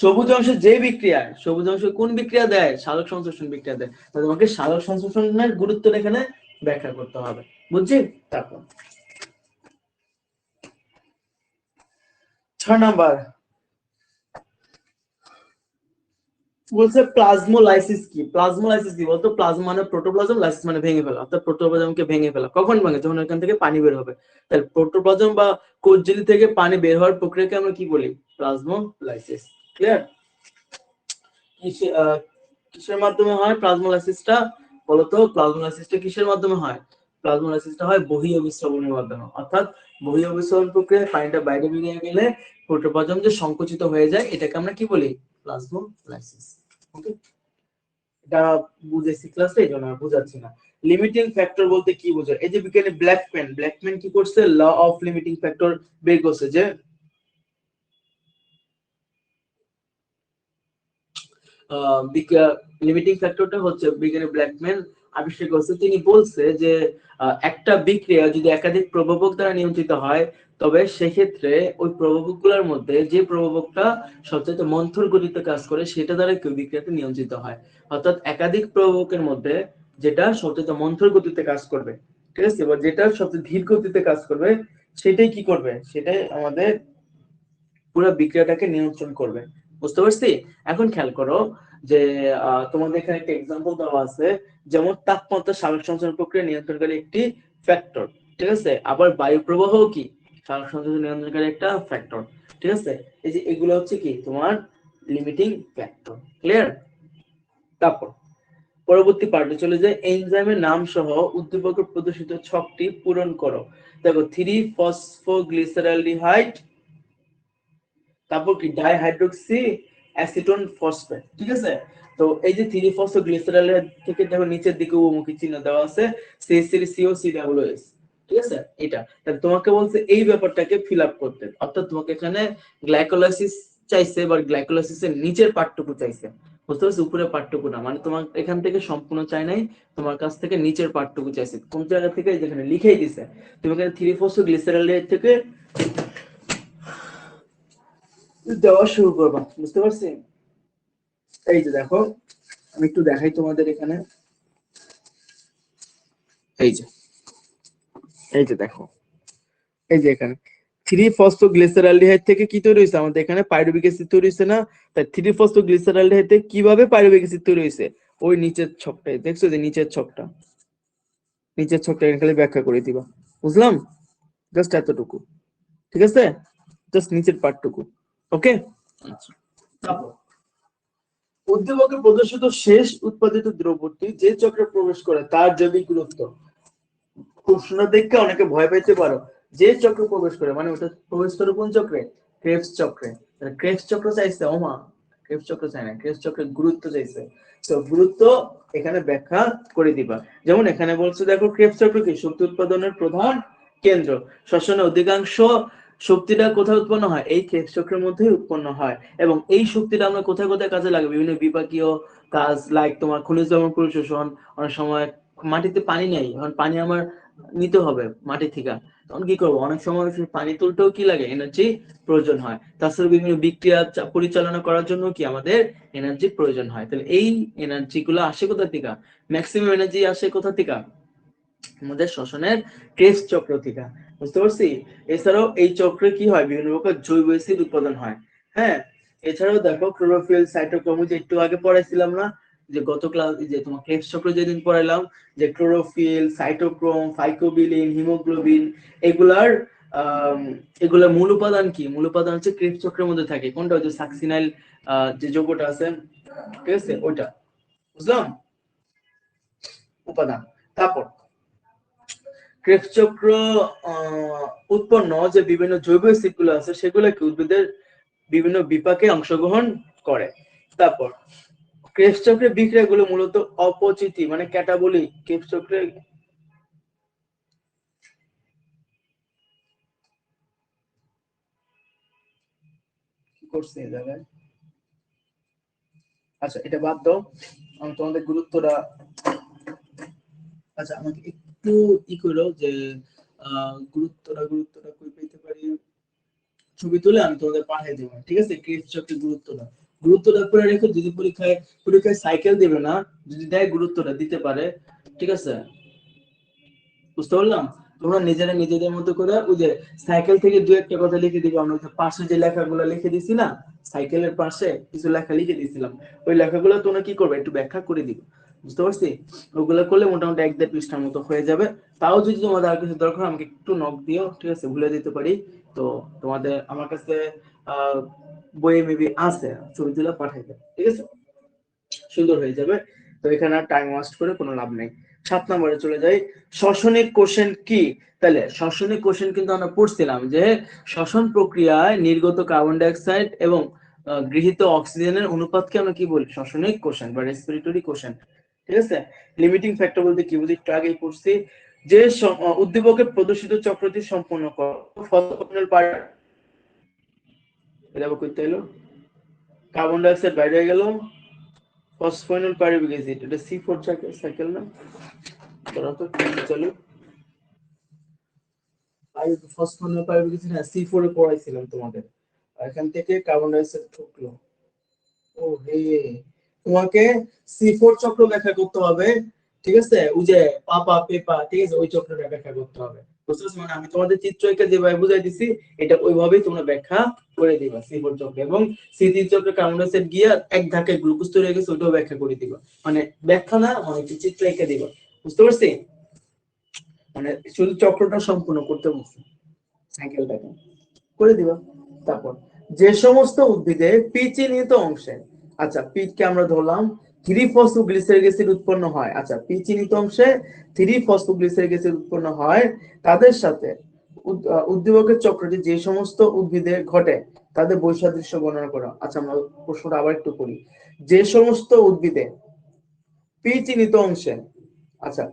সবুজ অংশ যে বিক্রিয়ায়, সবুজ অংশ কোন বিক্রিয়া দেয়, সালোক সংশ্লেষণ বিক্রিয়া দেয়। তো তোমাকে সালোক সংশ্লেষণের গুরুত্বটা এখানে ব্যাখ্যা করতে হবে, বুঝছি? তারপর 6 নাম্বার বলছে প্লাজমোলাইসিস কি। প্লাজমোলাইসিস কি বলতো? প্লাজমা মানে প্রোটোপ্লাজম, লাইসিস মানে ভেঙে ফেলা, অর্থাৎ প্রোটোপ্লাজমকে ভেঙে ফেলা। কখন ভাঙে? যখন এখান থেকে পানি বের হবে। তাহলে প্রোটোপ্লাজম বা কোষঝিল্লি থেকে পানি বের হওয়ার প্রক্রিয়াকে আমরা কি বলি? প্লাজমোলাইসিস। ক্লিয়ার? কিসের মাধ্যমে হয় প্লাজমোলাইসিসটা? বলতো প্লাজমোলাইসিসটা কিসের মাধ্যমে হয়? প্লাজমোলাইসিসটা হয় বহিঃ অভিস্রবণের মাধ্যমে, অর্থাৎ বহিঃ অভিস্রবণ প্রক্রিয়ায় পানিটা বাইরে বেরিয়ে গেলে প্রোটোপ্লাজম যে সংকুচিত হয়ে যায় এটাকে আমরা কি বলি? প্লাজমোলাইসিস। ওকে, এটা বুঝেছি ক্লাসে, এই জন্য আর বুঝাচ্ছি না। লিমিটিং ফ্যাক্টর বলতে কি বোঝায়? এই যে বিজ্ঞানী ব্ল্যাকম্যান কি করছে? ল অফ লিমিটিং ফ্যাক্টর বের করছে, যে লিমিটিং ফ্যাক্টরটা হচ্ছে বিজ্ঞানী ব্ল্যাকম্যান আবিষ্কার করছে। তিনি বলছে যে একটা বিক্রিয়া যদি একাধিক প্রভাবক দ্বারা নিয়ন্ত্রিত হয়, তবে সেক্ষেত্রে ওই প্রভাবকগুলোর মধ্যে যে প্রভাবকটা সবচেয়ে মন্থর গতিতে কাজ করে সেটা দ্বারা কেউ বিক্রিয়াটা নিয়ন্ত্রিত হয়। অর্থাৎ একাধিক প্রভাবকের মধ্যে যেটা সবচেয়ে মন্থর গতিতে কাজ করবে, ঠিক আছে, এবার যেটা সবচেয়ে ধীর গতিতে কাজ করবে সেটাই কি করবে? সেটাই আমাদের পুরো বিক্রিয়াটাকে নিয়ন্ত্রণ করবে। বুঝতে পারছি? এখন খেয়াল করো যে তোমাদের এখানে একটা এক্সাম্পল দেওয়া আছে, যেমন তাপমাত্রা সালোক সংশ্লেষণ প্রক্রিয়া নিয়ন্ত্রণকারী একটি ফ্যাক্টর, ঠিক আছে। আবার বায়ু প্রবাহ কি সালোক সংশ্লেষণ নিয়ন্ত্রণকারী একটা ফ্যাক্টর, ঠিক আছে। এই যে এগুলো হচ্ছে কি তোমার লিমিটিং ফ্যাক্টর। ক্লিয়ার? তারপর পরবর্তী পার্টে চলে যায়, এনজাইমের নাম সহ উদ্দীপকের প্রদর্শিত ছকটি পূরণ করো। দেখো 3-ফসফোগ্লিসারলডিহাইড, তারপর কি ডাইহাইড্রোক্সি অ্যাসিটোন ফসফেট, ঠিক আছে। তো এই যে 3-ফসফোগ্লিসারলের থেকে দেখো নিচের দিকে উপমুখী চিহ্ন দেওয়া আছে CH3COCOOS, ঠিক আছে। এটা তাহলে তোমাকে বলছে এই ব্যাপারটাকে ফিল আপ করতে, অর্থাৎ তোমাকে এখানে গ্লাইকোলাইসিস চাইছে, বা গ্লাইকোলাইসিসের নিচের পার্টটুকু চাইছে। বুঝতে পারছো? উপরের পার্টটুকু না, মানে তোমার এখান থেকে সম্পূর্ণ চাই নাই, তোমার কাছ থেকে নিচের পার্টটুকু চাইছে। কোন জায়গা থেকে? যেখানে লিখেই দিছে, তুমি এখানে 3-ফসফোগ্লিসারলের থেকে দেওয়া শুরু করবা। বুঝতে পারছি? এই যে দেখো, আমি একটু দেখাই তোমাদের এখানে, এই যে এই যে দেখো, এই যে এখানে 3-ফসফোগ্লিসারলডিহাইড থেকে কি তৈরি হয়েছে? আমাদের এখানে পাইরুভিক অ্যাসিড তৈরি হয়েছে না? তাই 3-ফসফোগ্লিসারলডিহাইড থেকে কিভাবে পাইরুভিক অ্যাসিড তৈরি হয়েছে? ওই নিচের ছকটাই দেখছো, যে নিচের ছকটা, নিচের ছকটা এখানে খালি ব্যাখ্যা করে দিবা। বুঝলাম? জাস্ট এতটুকু, ঠিক আছে, জাস্ট নিচের পার্টটুকু। ওকে, আচ্ছা। তারপর উদ্দীপকে প্রদর্শিত শেষ উৎপাদিত দ্রব্যটি যে চক্রে প্রবেশ করে তার জৈবিক গুরুত্ব। প্রশ্ন দেখে অনেকে ভয় পেতে পারো, যে চক্রে প্রবেশ করে মানে ওটা প্রবেশ করে কোন চক্রে? ক্রেবস চক্রে। ক্রেবস চক্র চাইছে, ওমা ক্রেবস চক্র চাই না, ক্রেবস চক্রের গুরুত্ব চাইছে। তো গুরুত্ব এখানে ব্যাখ্যা করে দিবা। যেমন এখানে বলছে দেখো, ক্রেবস চক্র কি শক্তি উৎপাদনের প্রধান কেন্দ্র। শ্বসনের অধিকাংশ শক্তিটা কোথায় উৎপন্ন হয়? এই ক্রেবস চক্রের মধ্যেই উৎপন্ন হয়। এবং এই শক্তিটা আমরা কোথায় কোথায় কাজে লাগে? বিভিন্ন বিপাকীয় কাজ, লাইক তোমার খনিজ দ্রব্য পরিশোষণ। অনেক সময় মাটিতে পানি নেই, এখন পানি আমার নিতে হবে মাটি থেকে, তখন কি করবো? অনেক সময় সেই পানি তুলতেও কি লাগে? এনার্জি প্রয়োজন হয়। তাছাড়া বিভিন্ন বিক্রিয়া পরিচালনা করার জন্য কি আমাদের এনার্জি প্রয়োজন হয়। তাহলে এই এনার্জি গুলো আসে কোথা থেকে? ম্যাক্সিমাম এনার্জি আসে কোথা থেকে? আমাদের শ্বসনের ক্রেবস চক্র থেকে। বুঝতে পারছি? এছাড়াও এই চক্রে কি হয়? বিভিন্ন প্রকার জৈব অ্যাসিড উৎপাদন হয়। হ্যাঁ, এছাড়াও দেখো ক্লোরোফিল, সাইটোক্রোম, যে একটু আগে পড়াইছিলাম না, যে গত ক্লাস যে তোমার ক্রেবস চক্র যেদিন পড়াইলাম, যে ক্লোরোফিল, সাইটোক্রোম, ফাইকোবিলিন, হিমোগ্লোবিন, এগুলার আহ এগুলার মূল উপাদান কি? মূল উপাদান হচ্ছে ক্রেবস চক্রের মধ্যে থাকে। কোনটা? যে সাকসিনাইল যে যৌগটা আছে, ঠিক আছে, ওইটা। বুঝলাম? উপাদান। তারপর ক্রেবস চক্র উৎপন্ন যে বিভিন্ন জৈব অ্যাসিড গুলো আছে সেগুলো কি উদ্ভিদের বিভিন্ন বিপাকে অংশগ্রহণ করে। তারপর ক্রেবস চক্রের বিক্রিয়াগুলো মূলত অপচিতি মানে ক্যাটাবলিক। ক্রেবস চক্রে কি করছে এই জায়গায়? আচ্ছা এটা বাদ দাও, আমি তোমাদের গুরুত্বটা, আচ্ছা আমাকে একটু করো যে গুরুত্বটা কই পেতে পারি, ছবি তুলে আমি তোমাদের পাঠিয়ে দেবো, ঠিক আছে? ক্রিয়েটিভ গুরুত্বটা করে রেখে, যদি পরীক্ষায় সাইকেল দেবে না, যদি দেয় গুরুত্বটা দিতে পারে, ঠিক আছে? বুঝতে পারলাম। তোমরা নিজেদের মতো করে ওই যে সাইকেল থেকে দু একটা কথা লিখে দিবে, আমরা যে পাশে যে লেখাগুলো লিখে দিছি না, সাইকেলের পাশে কিছু লেখা লিখে দিয়েছিলাম, ওই লেখাগুলো তোমরা কি করবে, একটু ব্যাখ্যা করে দিবে, বুঝতে পারছি? ওগুলো করলে মোটামুটি 1-1.5 পৃষ্ঠার মতো হয়ে যাবে। তাও যদি তোমাদের আর কিছু দরকার আমাকে একটু নক দিও, ঠিক আছে? ভুলে দিতে পারি। তো তোমাদের আমার কাছে বইয়ে মেবি আছে, ছবি তুলে পাঠাইবে, ঠিক আছে? সুন্দর হয়ে যাবে। তো এখানে আর টাইম ওয়েস্ট করে কোনো লাভ নেই। 7 নম্বরে চলে যাই। শ্বসনিক কোষেন কি? তাহলে শ্বসনিক কোষেন কিন্তু আমরা পড়ছিলাম যে শ্বসন প্রক্রিয়ায় নির্গত কার্বন ডাই অক্সাইড এবং গৃহীত অক্সিজেনের অনুপাতকে আমরা কি বলি? শ্বসনিক কোষেন বা রেসপিরেটরি কোষেন, ঠিক আছে? লিমিটিং ফ্যাক্টর বলতে কি বুঝি একটু আগেই পড়ছি, যে উদ্দীপকের প্রদর্শিত চক্রটি সম্পন্ন করে ফসফোনিল এটা করতে এলো, কার্বন ডাই অক্সাইড বাইরে হয়ে গেল, ফসফোনিল পাইরুভিক অ্যাসিড, এটা C4 সাইকেল না? তোরা তো চলো ফসফোনিল পাইরুভিক অ্যাসিড, হ্যাঁ C4 এ পড়াইছিলাম তোমাদের। এখান থেকে কার্বন ডাই অক্সাইড ঢুকলো। ও হে, তোমাকে C4 চক্র ব্যাখ্যা করতে হবে, ঠিক আছে? ওই যে পাপা পেপা, ঠিক আছে, ওই চক্রটা ব্যাখ্যা করতে হবে, বুঝছো? মানে আমি তোমাদের চিত্র এঁকে যেভাবে বুঝাই দিছি, এটা ওইভাবেই তোমরা ব্যাখ্যা করে দিবা C4 চক্র। এবং C3 চক্রে কার্বন ডাই অক্সাইড গিয়ে এক ধাক্কায় গ্লুকোজ তৈরি হয়ে গেছে, ওইটাও ব্যাখ্যা করে দিবা। মানে ব্যাখ্যা না, মানে চিত্র এঁকে দিবা, বুঝতে পারছি? মানে শুধু চক্রটা সম্পূর্ণ করতে বলছি, সাইকেলটাকে করে দিবা। তারপর যে সমস্ত উদ্ভিদে পিচিনিত অংশে, আচ্ছা পিটকে আমরা ধরলাম, 3-ফসফোগ্লিসারিক অ্যাসিড উৎপন্ন হয়, আচ্ছা পিচিনিত অংশে 3-ফসফোগ্লিসারিক অ্যাসিড উৎপন্ন হয়, তাদের সাথে উদ্দীপকের চক্রটি যে সমস্ত উদ্ভিদে ঘটে তাদের বৈসাদৃশ্য বর্ণনা করা। আচ্ছা আমরা প্রশ্নটা আবার একটু করি, যে সমস্ত উদ্ভিদে পিচিনিত অংশে, আচ্ছা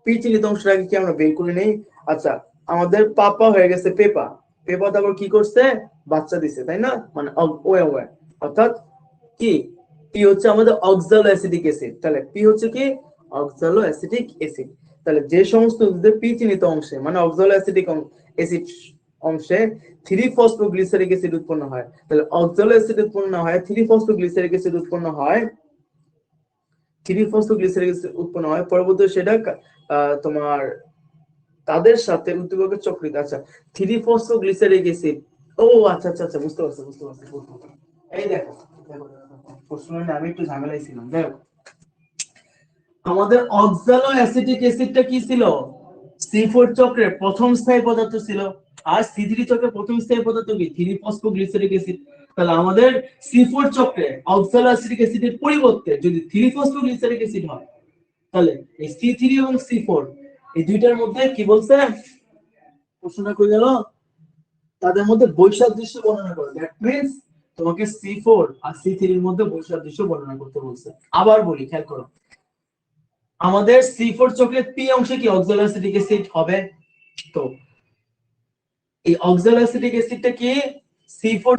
পিচিনিত অংশটাকে কি আমরা বের করে নেই? আচ্ছা আমাদের পাপা হয়ে গেছে পেপা, পেপা তারপর কি করছে, বাচ্চা দিছে, তাই না? মানে ওয়ে ওয়ে, অর্থাৎ কি, পি হচ্ছে আমাদের অক্সালো অ্যাসিটিক অ্যাসিড, তাহলে পি হচ্ছে কি, অক্সালো অ্যাসিটিক অ্যাসিড। তাহলে যে সমস্ত উদ্ভিদের পি চিহ্নিত অংশে মানে অক্সালো অ্যাসিটিক অ্যাসিড অংশে 3-ফসফোগ্লিসারিক অ্যাসিড উৎপন্ন হয়, তাহলে অক্সালো অ্যাসিড উৎপন্ন হয়, 3-ফসফোগ্লিসারিক অ্যাসিড উৎপন্ন হয়, 3-ফসফোগ্লিসারিক অ্যাসিড উৎপন্ন হয়, পরবর্তী সেটা তোমার তাদের সাথে উদ্দীপকের চক্রিত, আচ্ছা 3-ফসফোগ্লিসারিক অ্যাসিড, ও আচ্ছা আচ্ছা আচ্ছা বুঝতে পারছি। এই দেখো প্রশ্ন নিয়ে আমি একটু ঝামেলায় ছিলাম। দেখো আমাদের অক্সালো অ্যাসিটিক অ্যাসিডটা কি ছিল? C4 চক্রের প্রথম স্থায়ী পদার্থ ছিল। আর C3 চক্রের প্রথম স্থায়ী পদার্থ কি? 3-ফসফোগ্লিসারিক অ্যাসিড। তাহলে আমাদের C4 চক্রে অক্সালো অ্যাসিটিক অ্যাসিডের পরিবর্তে যদি 3-ফসফোগ্লিসারিক অ্যাসিড হয়, তাহলে এই C3 এবং C4 এই দুইটার মধ্যে কি বলছে? প্রশ্নটা কই গেল? তাদের মধ্যে বৈসাদৃশ্য বর্ণনা করো। দ্যাট মিন্স তোমাকে C4 আর C3 এর মধ্যে বৈসাদৃশ্য বর্ণনা করতে বলছে। আবার বলি, খেয়াল করো, আমাদের C4 চক্রের পি অংশে কি অক্সালো অ্যাসিটিক অ্যাসিড হবে? তো এই অক্সালো অ্যাসিটিক অ্যাসিডটা কি C4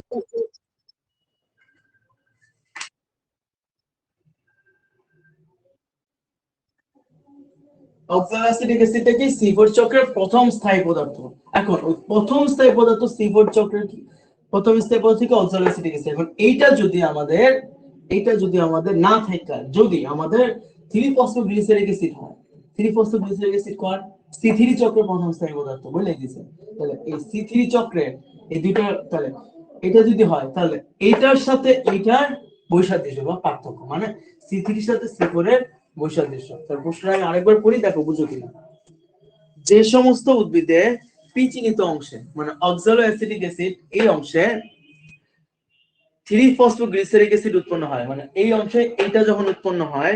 অক্সালো অ্যাসিটিক অ্যাসিডটা কি C4 চক্রের প্রথম স্থায়ী পদার্থ। এখন ওই প্রথম স্থায়ী পদার্থ C4 চক্রের কি প্রথম স্থায়ী পদার্থ থেকে অক্সালো অ্যাসিটিক অ্যাসিড। এখন এইটা যদি আমাদের না থাকে, যদি আমাদের 3-ফসফোগ্লিসারিক অ্যাসিড হয়, 3-ফসফোগ্লিসারিক অ্যাসিড কোন C3 চক্রের প্রথম স্থায়ী পদার্থ বলে দিয়েছে। তাহলে এই C3 চক্রের এই দুইটা, তাহলে এটা যদি হয় তাহলে এইটার সাথে এইটার বৈসাদৃশ্য বা পার্থক্য, মানে C3 এর সাথে C4 এর বৈসাদৃশ্য। তার প্রশ্নটা আমি আরেকবার পড়ি, দেখো বুঝো কিনা। যে সমস্ত উদ্ভিদে পি চিহ্নিত অংশে মানে অক্সালো অ্যাসিটিক অ্যাসিড এই অংশে 3-ফসফোগ্লিসারিক অ্যাসিড উৎপন্ন হয়, মানে এই অংশে এইটা যখন উৎপন্ন হয়,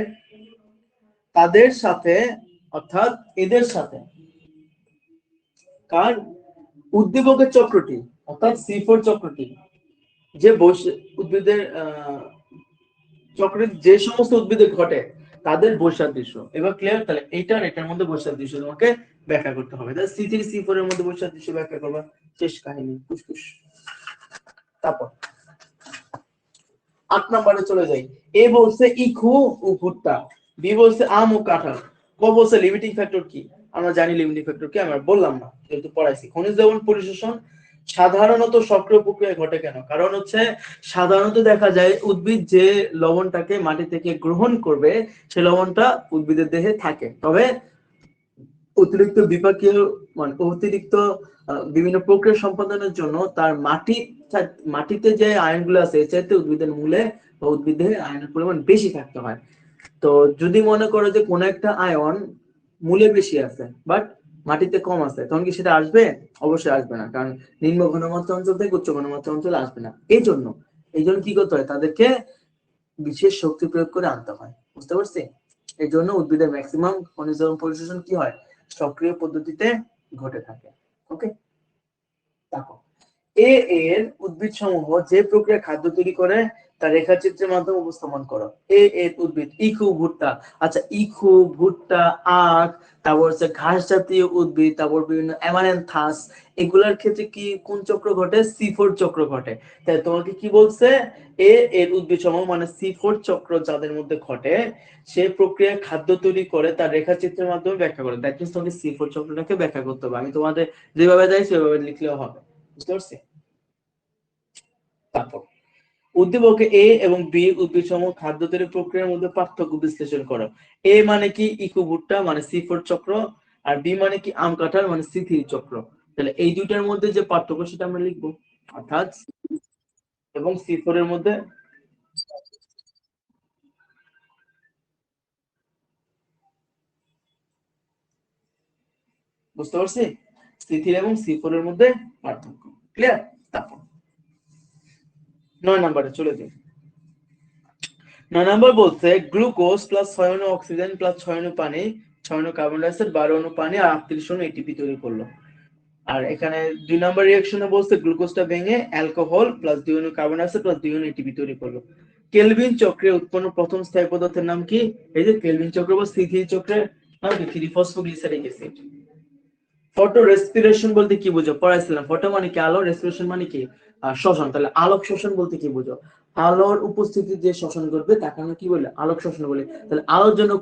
তাদের সাথে অর্থাৎ এদের সাথে কার উদ্দীপকের চক্রটি অর্থাৎ C4 চক্রটি যে উদ্ভিদের চক্রের যে সমস্ত উদ্ভিদে ঘটে তাদের বৈসাদৃশ্য। এবার ক্লিয়ার? তাহলে এটার মধ্যে বৈসাদৃশ্য তোমাকে ব্যাখ্যা করতে হবে। তাহলে C3 C4 এর মধ্যে বৈসাদৃশ্য ব্যাখ্যা করবা, শেষ কাহিনী, ফুসফুস। তারপর 8 নম্বরে চলে যাই। এ বলছে ইখু ও ভুট্টা, বি বলছে আম ও কাঁঠাল, ক বলছে লিমিটিং ফ্যাক্টর কি? আমরা জানি লিমিটিং ফ্যাক্টর কি, আমরা বললাম না যেহেতু পড়াইছি। খনিজ লবণ পরিশোষণ সাধারণত সক্রিয় প্রক্রিয়ায় ঘটে কেন? কারণ হচ্ছে সাধারণত দেখা যায় উদ্ভিদ যে লবণটাকে মাটি থেকে গ্রহণ করবে সে লবণটা উদ্ভিদের দেহে থাকে, তবে অতিরিক্ত বিপাকীয় মানে অতিরিক্ত বিভিন্ন প্রক্রিয়া সম্পাদনের জন্য তার মাটিতে যে আয়নগুলো আছে এর চাইতে উদ্ভিদের মূলে বা উদ্ভিদে আয়নের পরিমাণ বেশি থাকতে হয়। তো যদি মনে করো যে কোনো একটা আয়ন মূলে বেশি আছে বাট মাটিতে কম আছে, তখন কি সেটা আসবে? অবশ্যই আসবে না, কারণ নিম্ন ঘনমাত্রা অঞ্চল থেকে উচ্চ ঘনমাত্রা অঞ্চলে আসবে না। এই জন্য কি করতে হয়, তাদেরকে বিশেষ শক্তি প্রয়োগ করে আনতে হয়। বুঝতে পারছি? এই জন্য উদ্ভিদের ম্যাক্সিমাম খনিজ লবণ পরিশোষণ কি হয়, সক্রিয় পদ্ধতিতে ঘটে থাকে। ওকে, দেখো এ এর উদ্ভিদ সমূহ যে প্রক্রিয়া খাদ্য তৈরি করে তা রেখাচিত্রের মাধ্যমে উপস্থাপন করো। এ এর উদ্ভিদ ইখু ভুট্টা। আচ্ছা, ইখু ভুট্টা আখ, তারপর হচ্ছে ঘাস জাতীয় উদ্ভিদ, তারপর বিভিন্ন অ্যামারেন্থাস, এগুলার ক্ষেত্রে কি কোন চক্র ঘটে? C4 চক্র ঘটে। তাই তোমাকে কি বলছে, এ এর উদ্ভিদ সমূহ মানে C4 চক্র যাদের মধ্যে ঘটে সে প্রক্রিয়া খাদ্য তৈরি করে তার রেখাচিত্রের মাধ্যমে ব্যাখ্যা করে। দ্যাট মিন্স তোমাকে C4 চক্রটাকে ব্যাখ্যা করতে হবে। আমি তোমাদের যেভাবে যাই সেভাবে লিখলেও হবে। বুঝতে পারছি? তারপর উদ্দীপকে এ এবং বি উদ্ভিদ সমূহ খাদ্য তৈরি প্রক্রিয়ার মধ্যে পার্থক্য বিশ্লেষণ করো। এ মানে কি ইকু ভুট্টা মানে C4 চক্র, আর বি মানে কি আম কাঁঠাল মানে C3 চক্র। তাহলে এই দুইটার মধ্যে যে পার্থক্য সেটা আমরা লিখবো, অর্থাৎ এবং C4 এর মধ্যে বুঝতে পারছি C3 এবং C4 এর মধ্যে পার্থক্য। ক্লিয়ার? তারপর 9 নম্বরে চলে যাই। 9 নম্বর বলছে গ্লুকোজ প্লাস 6 অণু অক্সিজেন প্লাস 6 অণু পানি, 6 অণু কার্বন ডাই অক্সাইড, 12 অণু পানি আর 38 অণু এটিপি তৈরি করলো। আর এখানে 2 নম্বর রিঅ্যাকশনে বলছে গ্লুকোজটা ভেঙে অ্যালকোহল প্লাস 2 অণু কার্বন ডাই অক্সাইড প্লাস 2 অণু এটিপি তৈরি করলো। কেলভিন চক্রে উৎপন্ন প্রথম স্থায়ী পদার্থের নাম কি? এই যে কেলভিন চক্র বা C3 চক্রের নাম কি? 3-ফসফোগ্লিসারিক অ্যাসিড। ফটো রেসপিরেশন বলতে কি বুঝো? পড়াইছিলাম। ফটো মানে কি আলো, রেসপিরেশন মানে কি শ্বসন। তাহলে আলোক শোষণ বলতে কি বুঝো? আলোর উপস্থিতি যে শোষণ করবে তাকে আমরা কি বলি? আলোক শোষণ বলি। তাহলে আলোর জন্য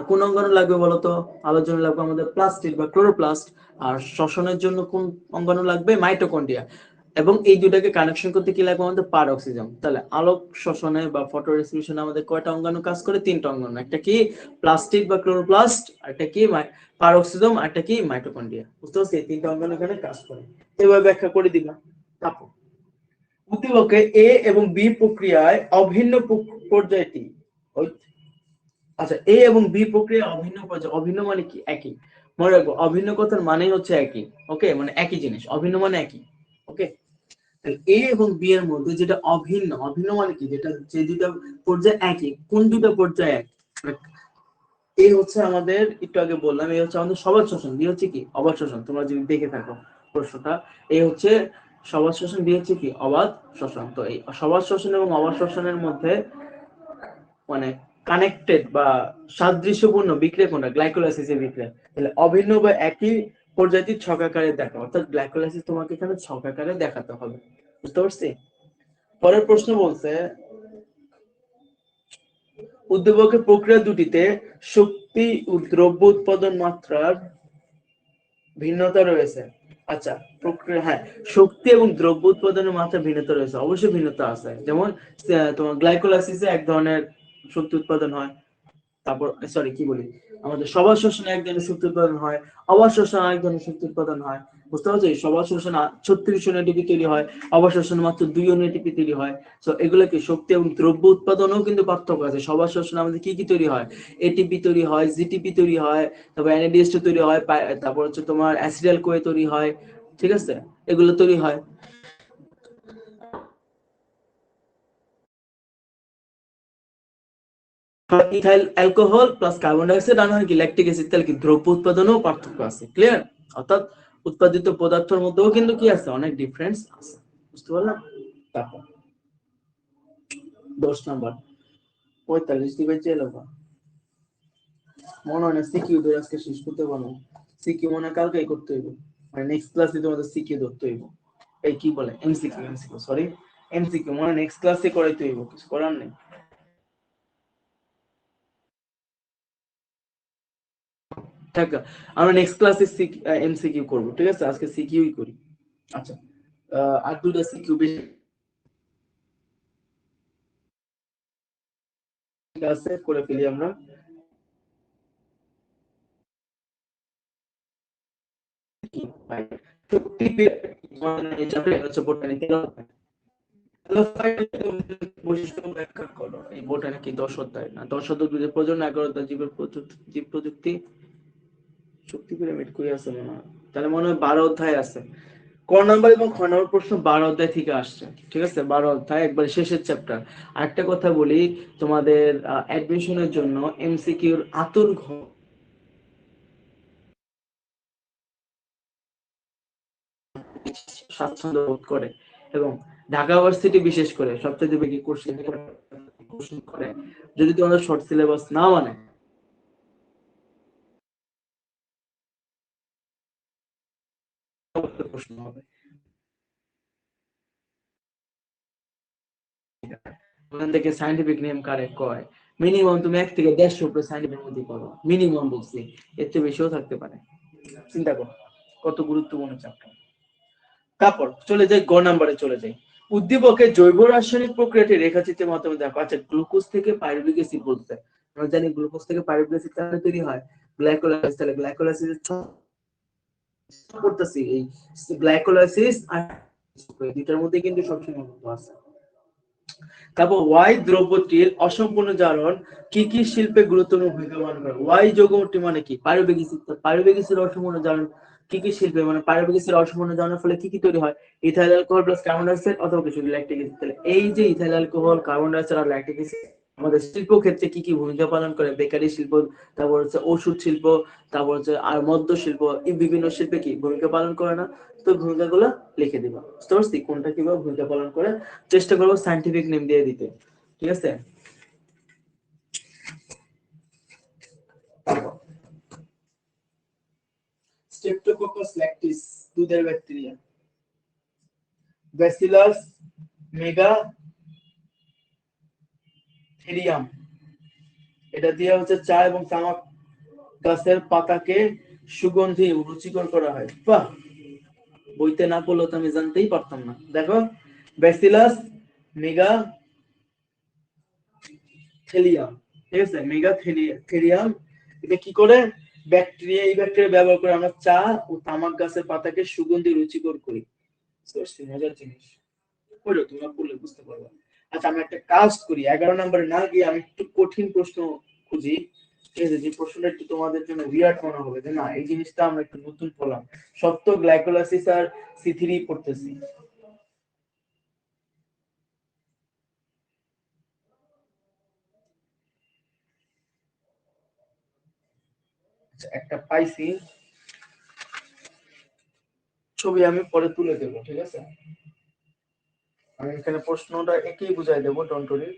কোন অঙ্গাণু লাগবে বলতো? আলোর জন্য লাগবে আমাদের প্লাস্টিড বা ক্লোরোপ্লাস্ট। আর শোষণের জন্য কোন অঙ্গাণু লাগবে? মাইটোকন্ড্রিয়া। এবং এই দুটাকে কানেকশন করতে কি লাগবে আমাদের? পারঅক্সিজম। তাহলে আলোক শোষণে বা ফটো রেসপিরেশনে আমাদের কয়টা অঙ্গাণু কাজ করে? 3টা অঙ্গাণু। একটা কি প্লাস্টিড বা ক্লোরোপ্লাস্ট, আর একটা কি পারঅক্সিজম, আর একটা কি মাইটোকন্ড্রিয়া। বুঝতে পারছি? এই 3টা অঙ্গাণু এখানে কাজ করে। এভাবে ব্যাখ্যা করে দিলাম। তারপর উদ্দীপকে এ এবং বি প্রক্রিয়ায় অভিন্ন পর্যায়টি আচ্ছা, এ এবং বি প্রক্রিয়া অভিন্ন পর্যায়। অভিন্ন মানে কি? একই। মনে রাখবো অভিন্ন কথার মানেই হচ্ছে একই। ওকে, মানে একই জিনিস। অভিন্ন মানে একই। ওকে, এ এবং বি এর মধ্যে যেটা অভিন্ন, অভিন্ন মানে কি? যেটা যে দুটা পর্যায় একই। কোন দুটো পর্যায় এক? এ হচ্ছে আমাদের একটু আগে বললাম, এ হচ্ছে আমাদের সবাদ শোষণ, বি হচ্ছে কি অবাধ শোষণ। তোমরা যদি দেখে থাকো প্রশ্নটা, এ হচ্ছে সবাদ শোষণ, বি হচ্ছে কি অবাধ শোষণ। তো এই সবাদ শোষণ এবং অবাধ শোষণের মধ্যে মানে কানেক্টেড বা সাদৃশ্যপূর্ণ বিক্রিয়া কোনটা? গ্লাইকোলাইসিসের বিক্রিয়া। তাহলে অভিন্ন বা একই প্রজাতির ছকাকারে দেখা, অর্থাৎ গ্লাইকোলাইসিস তোমাকে এখানে ছকাকারে দেখাতে হবে। বুঝতে পারছি? পরের প্রশ্ন বলছে উদ্দীপকের প্রক্রিয়া দুটিতে শক্তি ও দ্রব্য উৎপাদন মাত্রার ভিন্নতা রয়েছে। আচ্ছা, প্রক্রিয়া, হ্যাঁ, শক্তি এবং দ্রব্য উৎপাদনের মাত্রা ভিন্নতা রয়েছে। অবশ্যই ভিন্নতা আছে। যেমন তোমার গ্লাইকোলাইসিসে এক ধরনের শক্তি উৎপাদন হয়, তারপর সরি কি বলি, আমাদের সবার শোষণে এক ধরনের শক্তি উৎপাদন হয়, অবাধ শোষণে এক ধরনের শক্তি উৎপাদন হয়। বুঝতে পারছো? সবার শোষণ 36 অণু এটিপি তৈরি হয়, অবাধ শোষণে মাত্র 2 অণু এটিপি তৈরি হয়। তো এগুলো কি শক্তি এবং দ্রব্য উৎপাদনেও কিন্তু পার্থক্য আছে। সবার শোষণে আমাদের কি কি তৈরি হয়? এটিপি তৈরি হয়, জিটিপি তৈরি হয়, তারপর এনএডিএইচ তৈরি হয়, তারপর হচ্ছে তোমার অ্যাসিটাইল কোয়ে তৈরি হয়। ঠিক আছে, এগুলো তৈরি হয়। Ethyl alcohol plus carbon die oxide আর হয় কি ল্যাকটিক অ্যাসিড। তাহলে কি দ্রব্য উৎপাদনেও পার্থক্য আছে। ক্লিয়ার? অর্থাৎ উৎপাদিত পদার্থের মধ্যেও কিন্তু কি আছে? অনেক ডিফারেন্স আছে। বুঝতে পারলাম? তারপর 10 নাম্বার 45 দিবে চেলবা মনে হয় না সিকিউ ধরে আজকে শেষ করতে পারবো। সিকিউ মনে হয় কালকেই করতে হইব, মানে নেক্সট ক্লাসে তোমাদের সিকিউ ধরতে হইব। এই কি বলে এমসিকিউ, সরি এমসিকিউ মানে নেক্সট ক্লাসে করে তুইব, কিছু করার নেই। ঠিক আছে, আমরা নেক্সট ক্লাসে এমসিকিউ করব, ঠিক আছে? আজকে সিকিউই করি। আচ্ছা, আর দুটো সিকিউ বেশি আছে, করে ফেলি আমরা। ব্যাখ্যা করো। এই বোটানিক কি 10 অধ্যায় না 10 অধ্যায় প্রজনন, 11 অধ্যায় জীব প্রযুক্তি, শক্তি পিরামিড কই আছে মনে হয়, তাহলে মনে হয় 12 অধ্যায় আছে। ক নাম্বার এবং খ নাম্বার প্রশ্ন 12 অধ্যায় থেকে আসছে, ঠিক আছে? 12 অধ্যায় একবার শেষের চ্যাপ্টার। আরেকটা কথা বলি, তোমাদের অ্যাডমিশনের জন্য এমসিকিউর আতুর স্বাচ্ছন্দ্য বোধ করে, এবং ঢাকা ইউনিভার্সিটি বিশেষ করে সবচেয়ে বেশি কোশ্চেন করে। যদি তোমাদের শর্ট সিলেবাস না মানে প্রশ্ন হবে, ওখান থেকে সায়েন্টিফিক নেম কারেক্ট কয়, মিনিমাম তুমি 1 থেকে 150 উপরে সায়েন্টিফিক মধ্যে করো, মিনিমাম বলছি, এর চেয়ে বেশিও থাকতে পারে। চিন্তা করো কত গুরুত্বপূর্ণ চ্যাপ্টার। তারপর চলে যাই গ নাম্বারে, চলে যাই উদ্দীপকের জৈব রাসায়নিক প্রক্রিয়াটি রেখাচিত্রের মাধ্যমে দেখো। আচ্ছা, গ্লুকোজ থেকে পাইরুভিক অ্যাসিড বলতে, আমরা জানি গ্লুকোজ থেকে পাইরুভিক অ্যাসিড তাহলে তৈরি হয় গ্লাইকোলাইসিস, তাহলে গ্লাইকোলাইসিস করতেছি এই গ্লাইকোলাইসিস আর দুটার মধ্যে কিন্তু সবসময় আছে। তারপর ওয়াই দ্রব্যটির অসম্পূর্ণ জারণ কি কি শিল্পে গুরুত্বপূর্ণ ভূমিকা পালন করে? ওয়াই যৌগটি মানে কি? Pyruvic acid. পাইরুভিক অ্যাসিডের অসম্পূর্ণ জারণ কি কি শিল্পে, মানে পাইরুভিক অ্যাসিডের অসম্পূর্ণ জারণের ফলে কি কি তৈরি হয়? Ethyl alcohol plus carbon die oxide অথবা কিছু ল্যাকটিক অ্যাসিড। তাহলে এই যে ethyl alcohol, carbon die oxide আর ল্যাকটিক অ্যাসিড আমাদের শিল্প ক্ষেত্রে কি কি ভূমিকা পালন করে? বেকারি শিল্প, তারপর হচ্ছে ওষুধ শিল্প, তারপর হচ্ছে আর মদ্য শিল্প, এই বিভিন্ন শিল্পে কি ভূমিকা পালন করে না? তো ভূমিকাগুলো লিখে দিবা, বুঝতে পারছি কোনটা কিভাবে ভূমিকা পালন করে। চেষ্টা করবো সায়েন্টিফিক নেম দিয়ে দিতে, ঠিক আছে? স্ট্রেপ্টোকোকাস ল্যাকটিস দুধের ব্যাকটেরিয়া, ব্যাসিলাস মেগাথেরিয়াম, এটা দিয়ে হচ্ছে চা এবং তামাক গাছের পাতাকে সুগন্ধি রুচিকর করা হয়। বাহ, বইতে না পড়লে তো আমি জানতেই পারতাম না। দেখো, ব্যাসিলাস মেগাথেরিয়াম, ঠিক আছে? মেগাথেরিয়াম এটা কি করে? ব্যাকটেরিয়া, এই ব্যাকটেরিয়া ব্যবহার করে আমরা চা ও তামাক গাছের পাতাকে সুগন্ধি রুচিকর করি। মজার জিনিস, পড়ো তোমরা, পড়লে বুঝতে পারবে। আচ্ছা, আমি একটা কাজ করি, 11 নম্বরে না গিয়ে আমি একটু কঠিন প্রশ্ন খুঁজি, ঠিক আছে? যে প্রশ্নটা একটু তোমাদের জন্য উইয়ার্ড মনে হবে, যে না এই জিনিসটা আমরা একটু নতুন পড়লাম। সত্য গ্লাইকোলাইসিস আর C3 পড়তেছি। আচ্ছা, একটা পাইছি, ছবি আমি পরে তুলে দেবো, ঠিক আছে? আমি এখানে প্রশ্নটা একেই বুঝাই দেবো, ডন্ট ওয়ারি।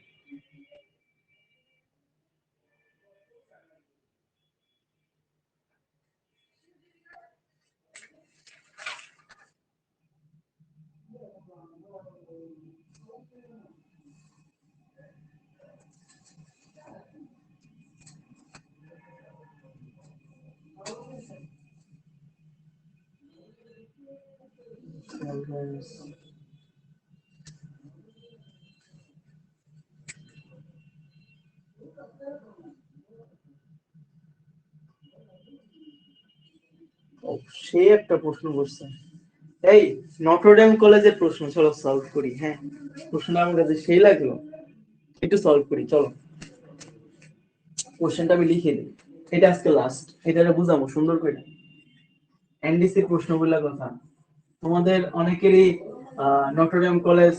সে একটা প্রশ্ন করছে, এই নটরডেম কলেজের প্রশ্ন, চলো সলভ করি। হ্যাঁ, প্রশ্নটা আমার কাছে সেই লাগলো, একটু সলভ করি চলো। কোশ্চেনটা আমি লিখে দিই, এটা আজকে লাস্ট, এটা বুঝাবো সুন্দর করে। এনডিসির প্রশ্নগুলোর কথা, তোমাদের অনেকেরই নটরডেম কলেজ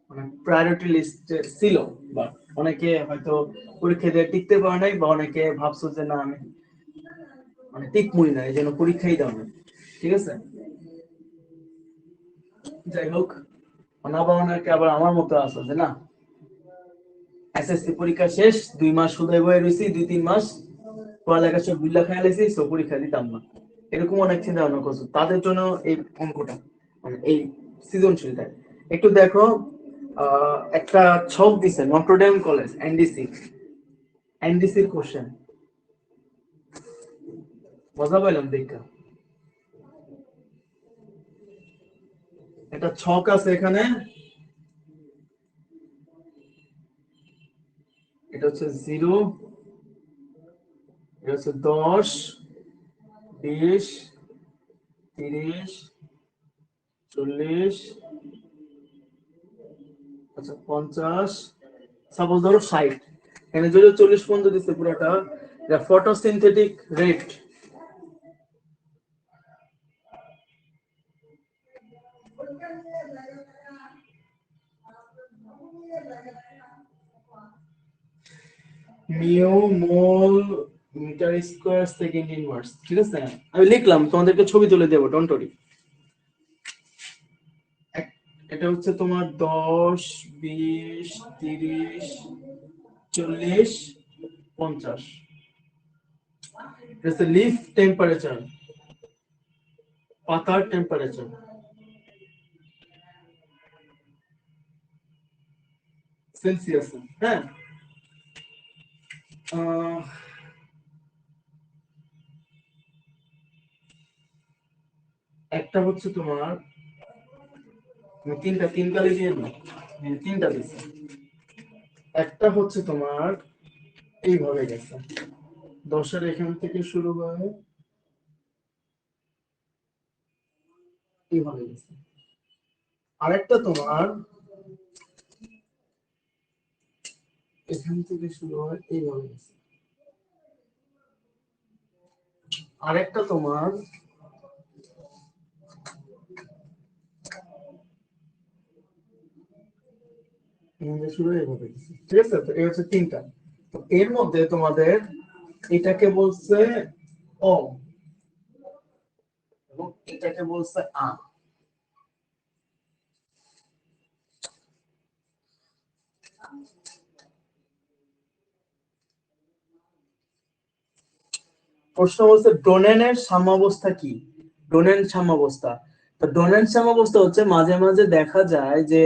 মানে প্রায়োরিটি লিস্টে ছিল, বা অনেকে হয়তো পরীক্ষা দিয়ে টিকতে পারে নাই, বা অনেকে ভাবছো যে না আমি মানে টিকমই না, এই জন্য পরীক্ষাই দাও না, ঠিক আছে? যাই হোক, অনাবাহনাকে আবার আমার মতো আছে যে না এসএসসি পরীক্ষা শেষ, 2 মাস শুধু বয়ে রয়েছি, 2-3 মাস পড়ালেখা সব বিল্লা খাই লেছি, সো পরীক্ষা দিতাম না, এরকম অনেক চিন্তা ভাবনা করছো। তাদের জন্য এই অঙ্কটা মানে এই সৃজনশীলটা একটু দেখো। একটা ছক দিছে নটরডেম কলেজ এনডিসির কোশ্চেন মজা পাইলাম দেখা একটা ছক আছে এখানে এটা হচ্ছে 0 এটা হচ্ছে 10 20 30 40 আচ্ছা 50 সাপোজ ধরো 60 এখানে যদি 40 পর্যন্ত দিচ্ছে পুরোটা এটা ফটোসিনথেটিক রেট মিউ মোল মিটার স্কয়ার সেকেন্ড ইনভার্স ঠিক আছে আমি লিখলাম তোমাদেরকে ছবি তুলে দেবো ডোন্ট ওরি এটা হচ্ছে তোমার 10 20 30 40 50 এটা হচ্ছে লিফ টেম্পারেচার পাতার টেম্পারেচার সেলসিয়াস হ্যাঁ একটা হচ্ছে তোমার তিন কালি দিয়ে দিই তিনটা দিচ্ছি একটা হচ্ছে তোমার এইভাবে গেছে 10-এর এখান থেকে শুরু হয় এইভাবে গেছে আরেকটা তোমার এখান থেকে শুরু হয় এইভাবে গেছে আরেকটা তোমার শুরু হয় এইভাবে গেছে ঠিক আছে তো এই হচ্ছে তিনটা তো এর মধ্যে তোমাদের এটাকে বলছে ও এবং এটাকে বলছে আ প্রশ্ন বলছে ডোনেনের সাম্যাবস্থা কি ডোনেন সাম্যাবস্থা তো ডোনেন সাম্যাবস্থা হচ্ছে মাঝে মাঝে দেখা যায় যে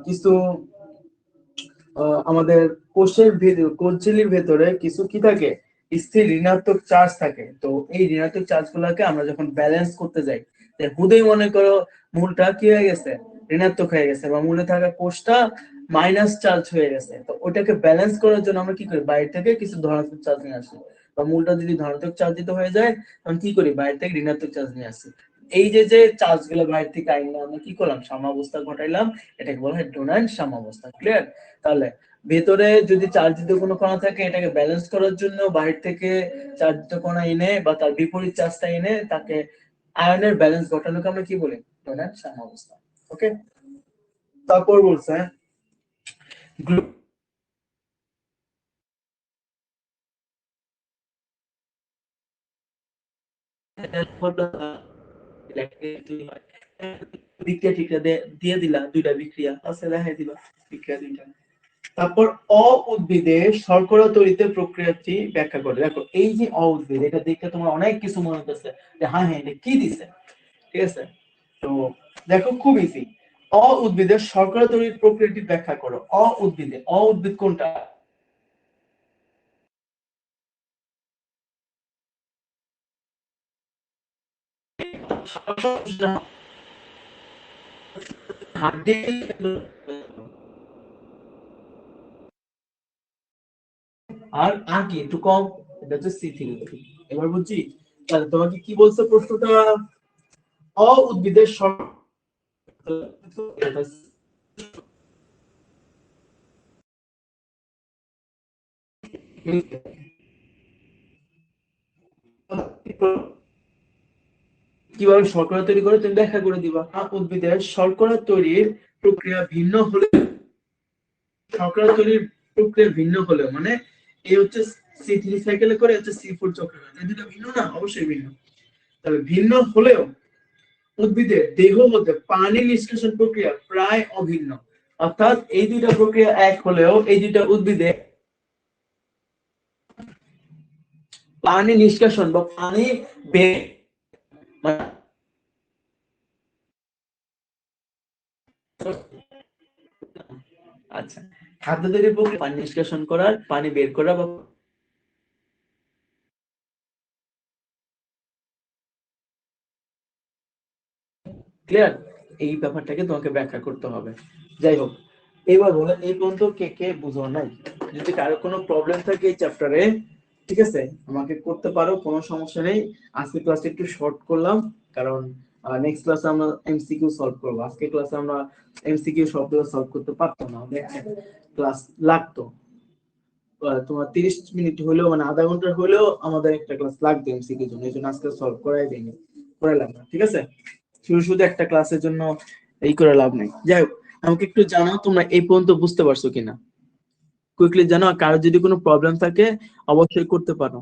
কিছু আমাদের কোষঝিল্লির ভেতরে কিছু কি থাকে স্থির ঋণাত্মক চার্জ থাকে তো এই ঋণাত্মক চার্জ গুলাকে আমরা যখন ব্যালেন্স করতে যাই হুদেই মনে করো মূলটা কি হয়ে গেছে ঋণাত্মক হয়ে গেছে বা মূলে থাকা কোষটা মাইনাস চার্জ হয়ে গেছে তো ওটাকে ব্যালেন্স করার জন্য আমরা কি করি বাইরে থেকে কিছু ধনাত্মক চার্জ নিয়ে আসি বা মূলটা যদি ধনাত্মক চার্জিত হয়ে যায় তখন কি করি বাইরে থেকে ঋণাত্মক চার্জ নিয়ে আসি এই যে চার্জ গুলো বাইরে থেকে আইলে আমরা কি করলাম সাম্যাবস্থা ঘটাইলাম এটাকে বলা হয় ডোনান্ট সাম্যাবস্থা ক্লিয়ার তাহলে ভেতরে যদি চার্জিত কোনো কণা থাকে এটাকে ব্যালেন্স করার জন্য বাইরে থেকে চার্জিত কণা এনে বা তার বিপরীত চার্জটা এনে তাকে আয়নের ব্যালেন্স ঘটানোকে আমরা কি বলি ডোনান্ট সাম্যাবস্থা ওকে তারপর বলছে বিক্রিয়া টিক্রিয়া দিয়ে দিলা দুইটা বিক্রিয়া আছে দেখাই দিবা বিক্রিয়া দুইটা তারপর অ উদ্ভিদে শর্করা তৈরিতে প্রক্রিয়াটি ব্যাখ্যা করে দেখো এই যে অ উদ্ভিদ এটা দেখে তোমার অনেক কিছু মনে হচ্ছে যে হ্যাঁ হ্যাঁ এটা কি দিছে ঠিক আছে তো দেখো খুব ইজি অ উদ্ভিদের শর্করা তৈরির প্রক্রিয়াটি ব্যাখ্যা করো অ উদ্ভিদ কোনটা আর আর কি একটু কম এটা হচ্ছে C3 এবার বুঝছি তাহলে তোমাকে কি বলছে প্রশ্নটা অ উদ্ভিদের কিভাবে শর্করা তৈরি করে তুমি ব্যাখ্যা করে দিবা উদ্ভিদের শর্করা তৈরির প্রক্রিয়া ভিন্ন হলে শর্করা তৈরির প্রক্রিয়া ভিন্ন হলেও মানে এই হচ্ছে C3 সাইকেলে করে হচ্ছে C4 চক্রে এই দুটো ভিন্ন না অবশ্যই ভিন্ন তবে ভিন্ন হলেও উদ্ভিদের দেহ হতে পানি নিষ্কাশন প্রক্রিয়া প্রায় অভিন্ন অর্থাৎ এই দুইটা প্রক্রিয়া এক হলেও এই দুইটা উদ্ভিদে পানি নিষ্কাশন বা পানি বের আচ্ছা, খাদ্য তৈরির প্রক্রিয়া পানি নিষ্কাশন করার, পানি বের করা বা ক্লিয়ার, এই ব্যাপারটাকে তোমাকে ব্যাখ্যা করতে হবে। যাই হোক, এবার বলো এই পর্যন্ত কে কে বুঝো নাই? যদি কারো কোনো প্রবলেম থাকে এই চ্যাপ্টারে, ঠিক আছে, আমাকে করতে পারো, কোনো সমস্যা নেই। আজকে ক্লাসটা একটু শর্ট করলাম, কারণ নেক্সট ক্লাসে আমরা এমসিকিউ সলভ করবো। আজকে ক্লাসে আমরা এমসিকিউ সবগুলো সলভ করতে পারতাম না, ক্লাস লাগতো। তোমার 30 মিনিট হলেও, মানে আধা ঘন্টা হলেও আমাদের একটা ক্লাস লাগবে এমসিকিউ জন্য, এই জন্য আজকে সলভ করাই দেয়নি, করাইলাম না, ঠিক আছে। শুধু শুধু একটা ক্লাসের জন্য এই করে লাভ নেই। যাই হোক, আমাকে একটু জানাও তোমরা এই পর্যন্ত বুঝতে পারছো কিনা, কুইকলি জানো। আর কারো যদি কোনো প্রবলেম থাকে অবশ্যই করতে পারো,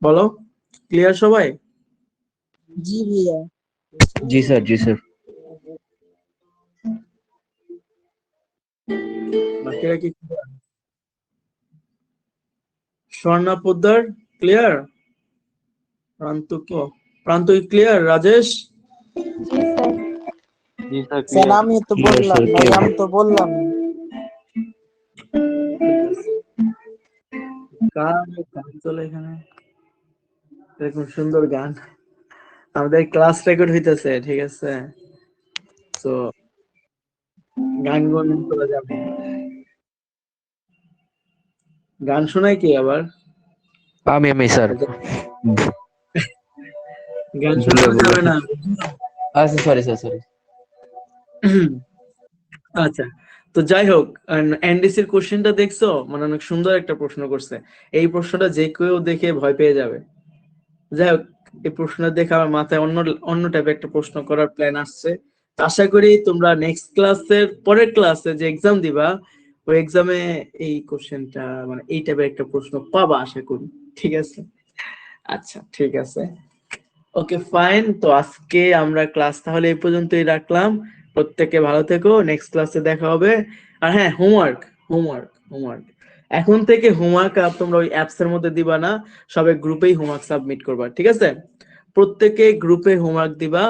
বলো। ক্লিয়ার সবাই? জি ভাইয়া। জি স্যার, জি স্যার। বাকিরা কি স্বর্ণা পোদ্দার ক্লিয়ার? প্রান্ত কি ক্লিয়ার? রাজেশ? জি স্যার স্যার ক্লিয়ার। আমি তো Clear, বললাম sir, ভাই, clear. আমি তো বললাম। গান গান চলে এখানে, এরকম সুন্দর গান, আমাদের ক্লাস রেকর্ড হইতেছে, ঠিক আছে, তো গান গান করা যাবে না। গান শোনায় কি আবার? আমি স্যার। গান ভুলে শোনানো ভুলে যাবে না। আচ্ছা, সরি স্যার, সরি। আচ্ছা, তো যাই হোক, এনডিসির কোশ্চেনটা দেখছো, মানে অনেক সুন্দর একটা প্রশ্ন করছে। এই প্রশ্নটা যে কেউ দেখে ভয় পেয়ে যাবে। যাই হোক, এই প্রশ্নটা দেখে আমার মাথায় অন্য অন্য টাইপের একটা প্রশ্ন করার প্ল্যান আসছে। তো আশা করি তোমরা নেক্সট ক্লাসের পরের ক্লাসে যে এক্সাম দিবা, ওই এক্সামে এই কোশ্চেনটা, মানে এই টাইপের একটা প্রশ্ন পাবা আশা করি, ঠিক আছে। আচ্ছা, ঠিক আছে, ওকে ফাইন। তো আজকে আমরা ক্লাস তাহলে এই পর্যন্তই রাখলাম। প্রত্যেকে ভালো থেকো, নেক্সট ক্লাসে দেখা হবে। আর হ্যাঁ, হোমওয়ার্ক হোমওয়ার্ক হোমওয়ার্ক এখন থেকে হোমওয়ার্ক তোমরা ওই অ্যাপস এর মধ্যে দিবা না, সবাই গ্রুপেই হোমওয়ার্ক সাবমিট করবা, ঠিক আছে। প্রত্যেকে গ্রুপে হোমওয়ার্ক দিবা।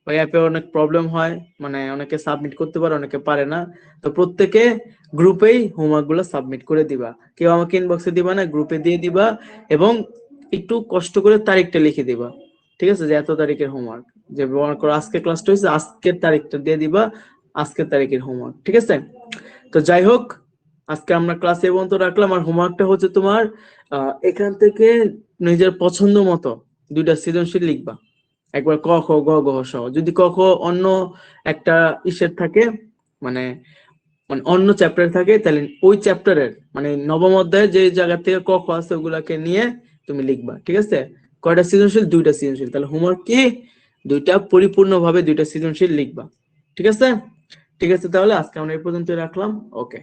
ওই অ্যাপে অনেক প্রবলেম হয়, মানে অনেকে সাবমিট করতে পারে, অনেকে পারে না। তো প্রত্যেকে গ্রুপেই হোমওয়ার্ক গুলো সাবমিট করে দিবা, কেউ আমাকে ইনবক্সে দিবা না, গ্রুপে দিয়ে দিবা। এবং একটু কষ্ট করে তারিখটা লিখে দিবা, ঠিক আছে, যে এত তারিখের হোমওয়ার্ক, যে মনে করো আজকে ক্লাসটা হয়েছে, আজকের তারিখটা দিয়ে দিবা, আজকের তারিখের হোমওয়ার্ক, ঠিক আছে। তো যাই হোক, আজকে আমরা ক্লাসে পর্যন্ত রাখলাম। আর হোমওয়ার্কটা হচ্ছে তোমার এখান থেকে নিজের পছন্দ মতো 2টা সৃজনশীল লিখবা, একবার ক খ গ ঘ সহ। যদি ক খ অন্য একটা ইসের থাকে, মানে মানে অন্য চ্যাপ্টার থাকে, তাহলে ওই চ্যাপ্টারের মানে নবম অধ্যায়ে যে জায়গা থেকে ক খ আছে ওগুলাকে নিয়ে তুমি লিখবা, ঠিক আছে। কয়টা সৃজনশীল? 2টা সৃজনশীল। তাহলে হোমওয়ার্ক কি? 2টা পরিপূর্ণভাবে 2টা সৃজনশীল লিখবা, ঠিক আছে। ঠিক আছে, তাহলে আজকে আমরা এই পর্যন্ত রাখলাম, ওকে।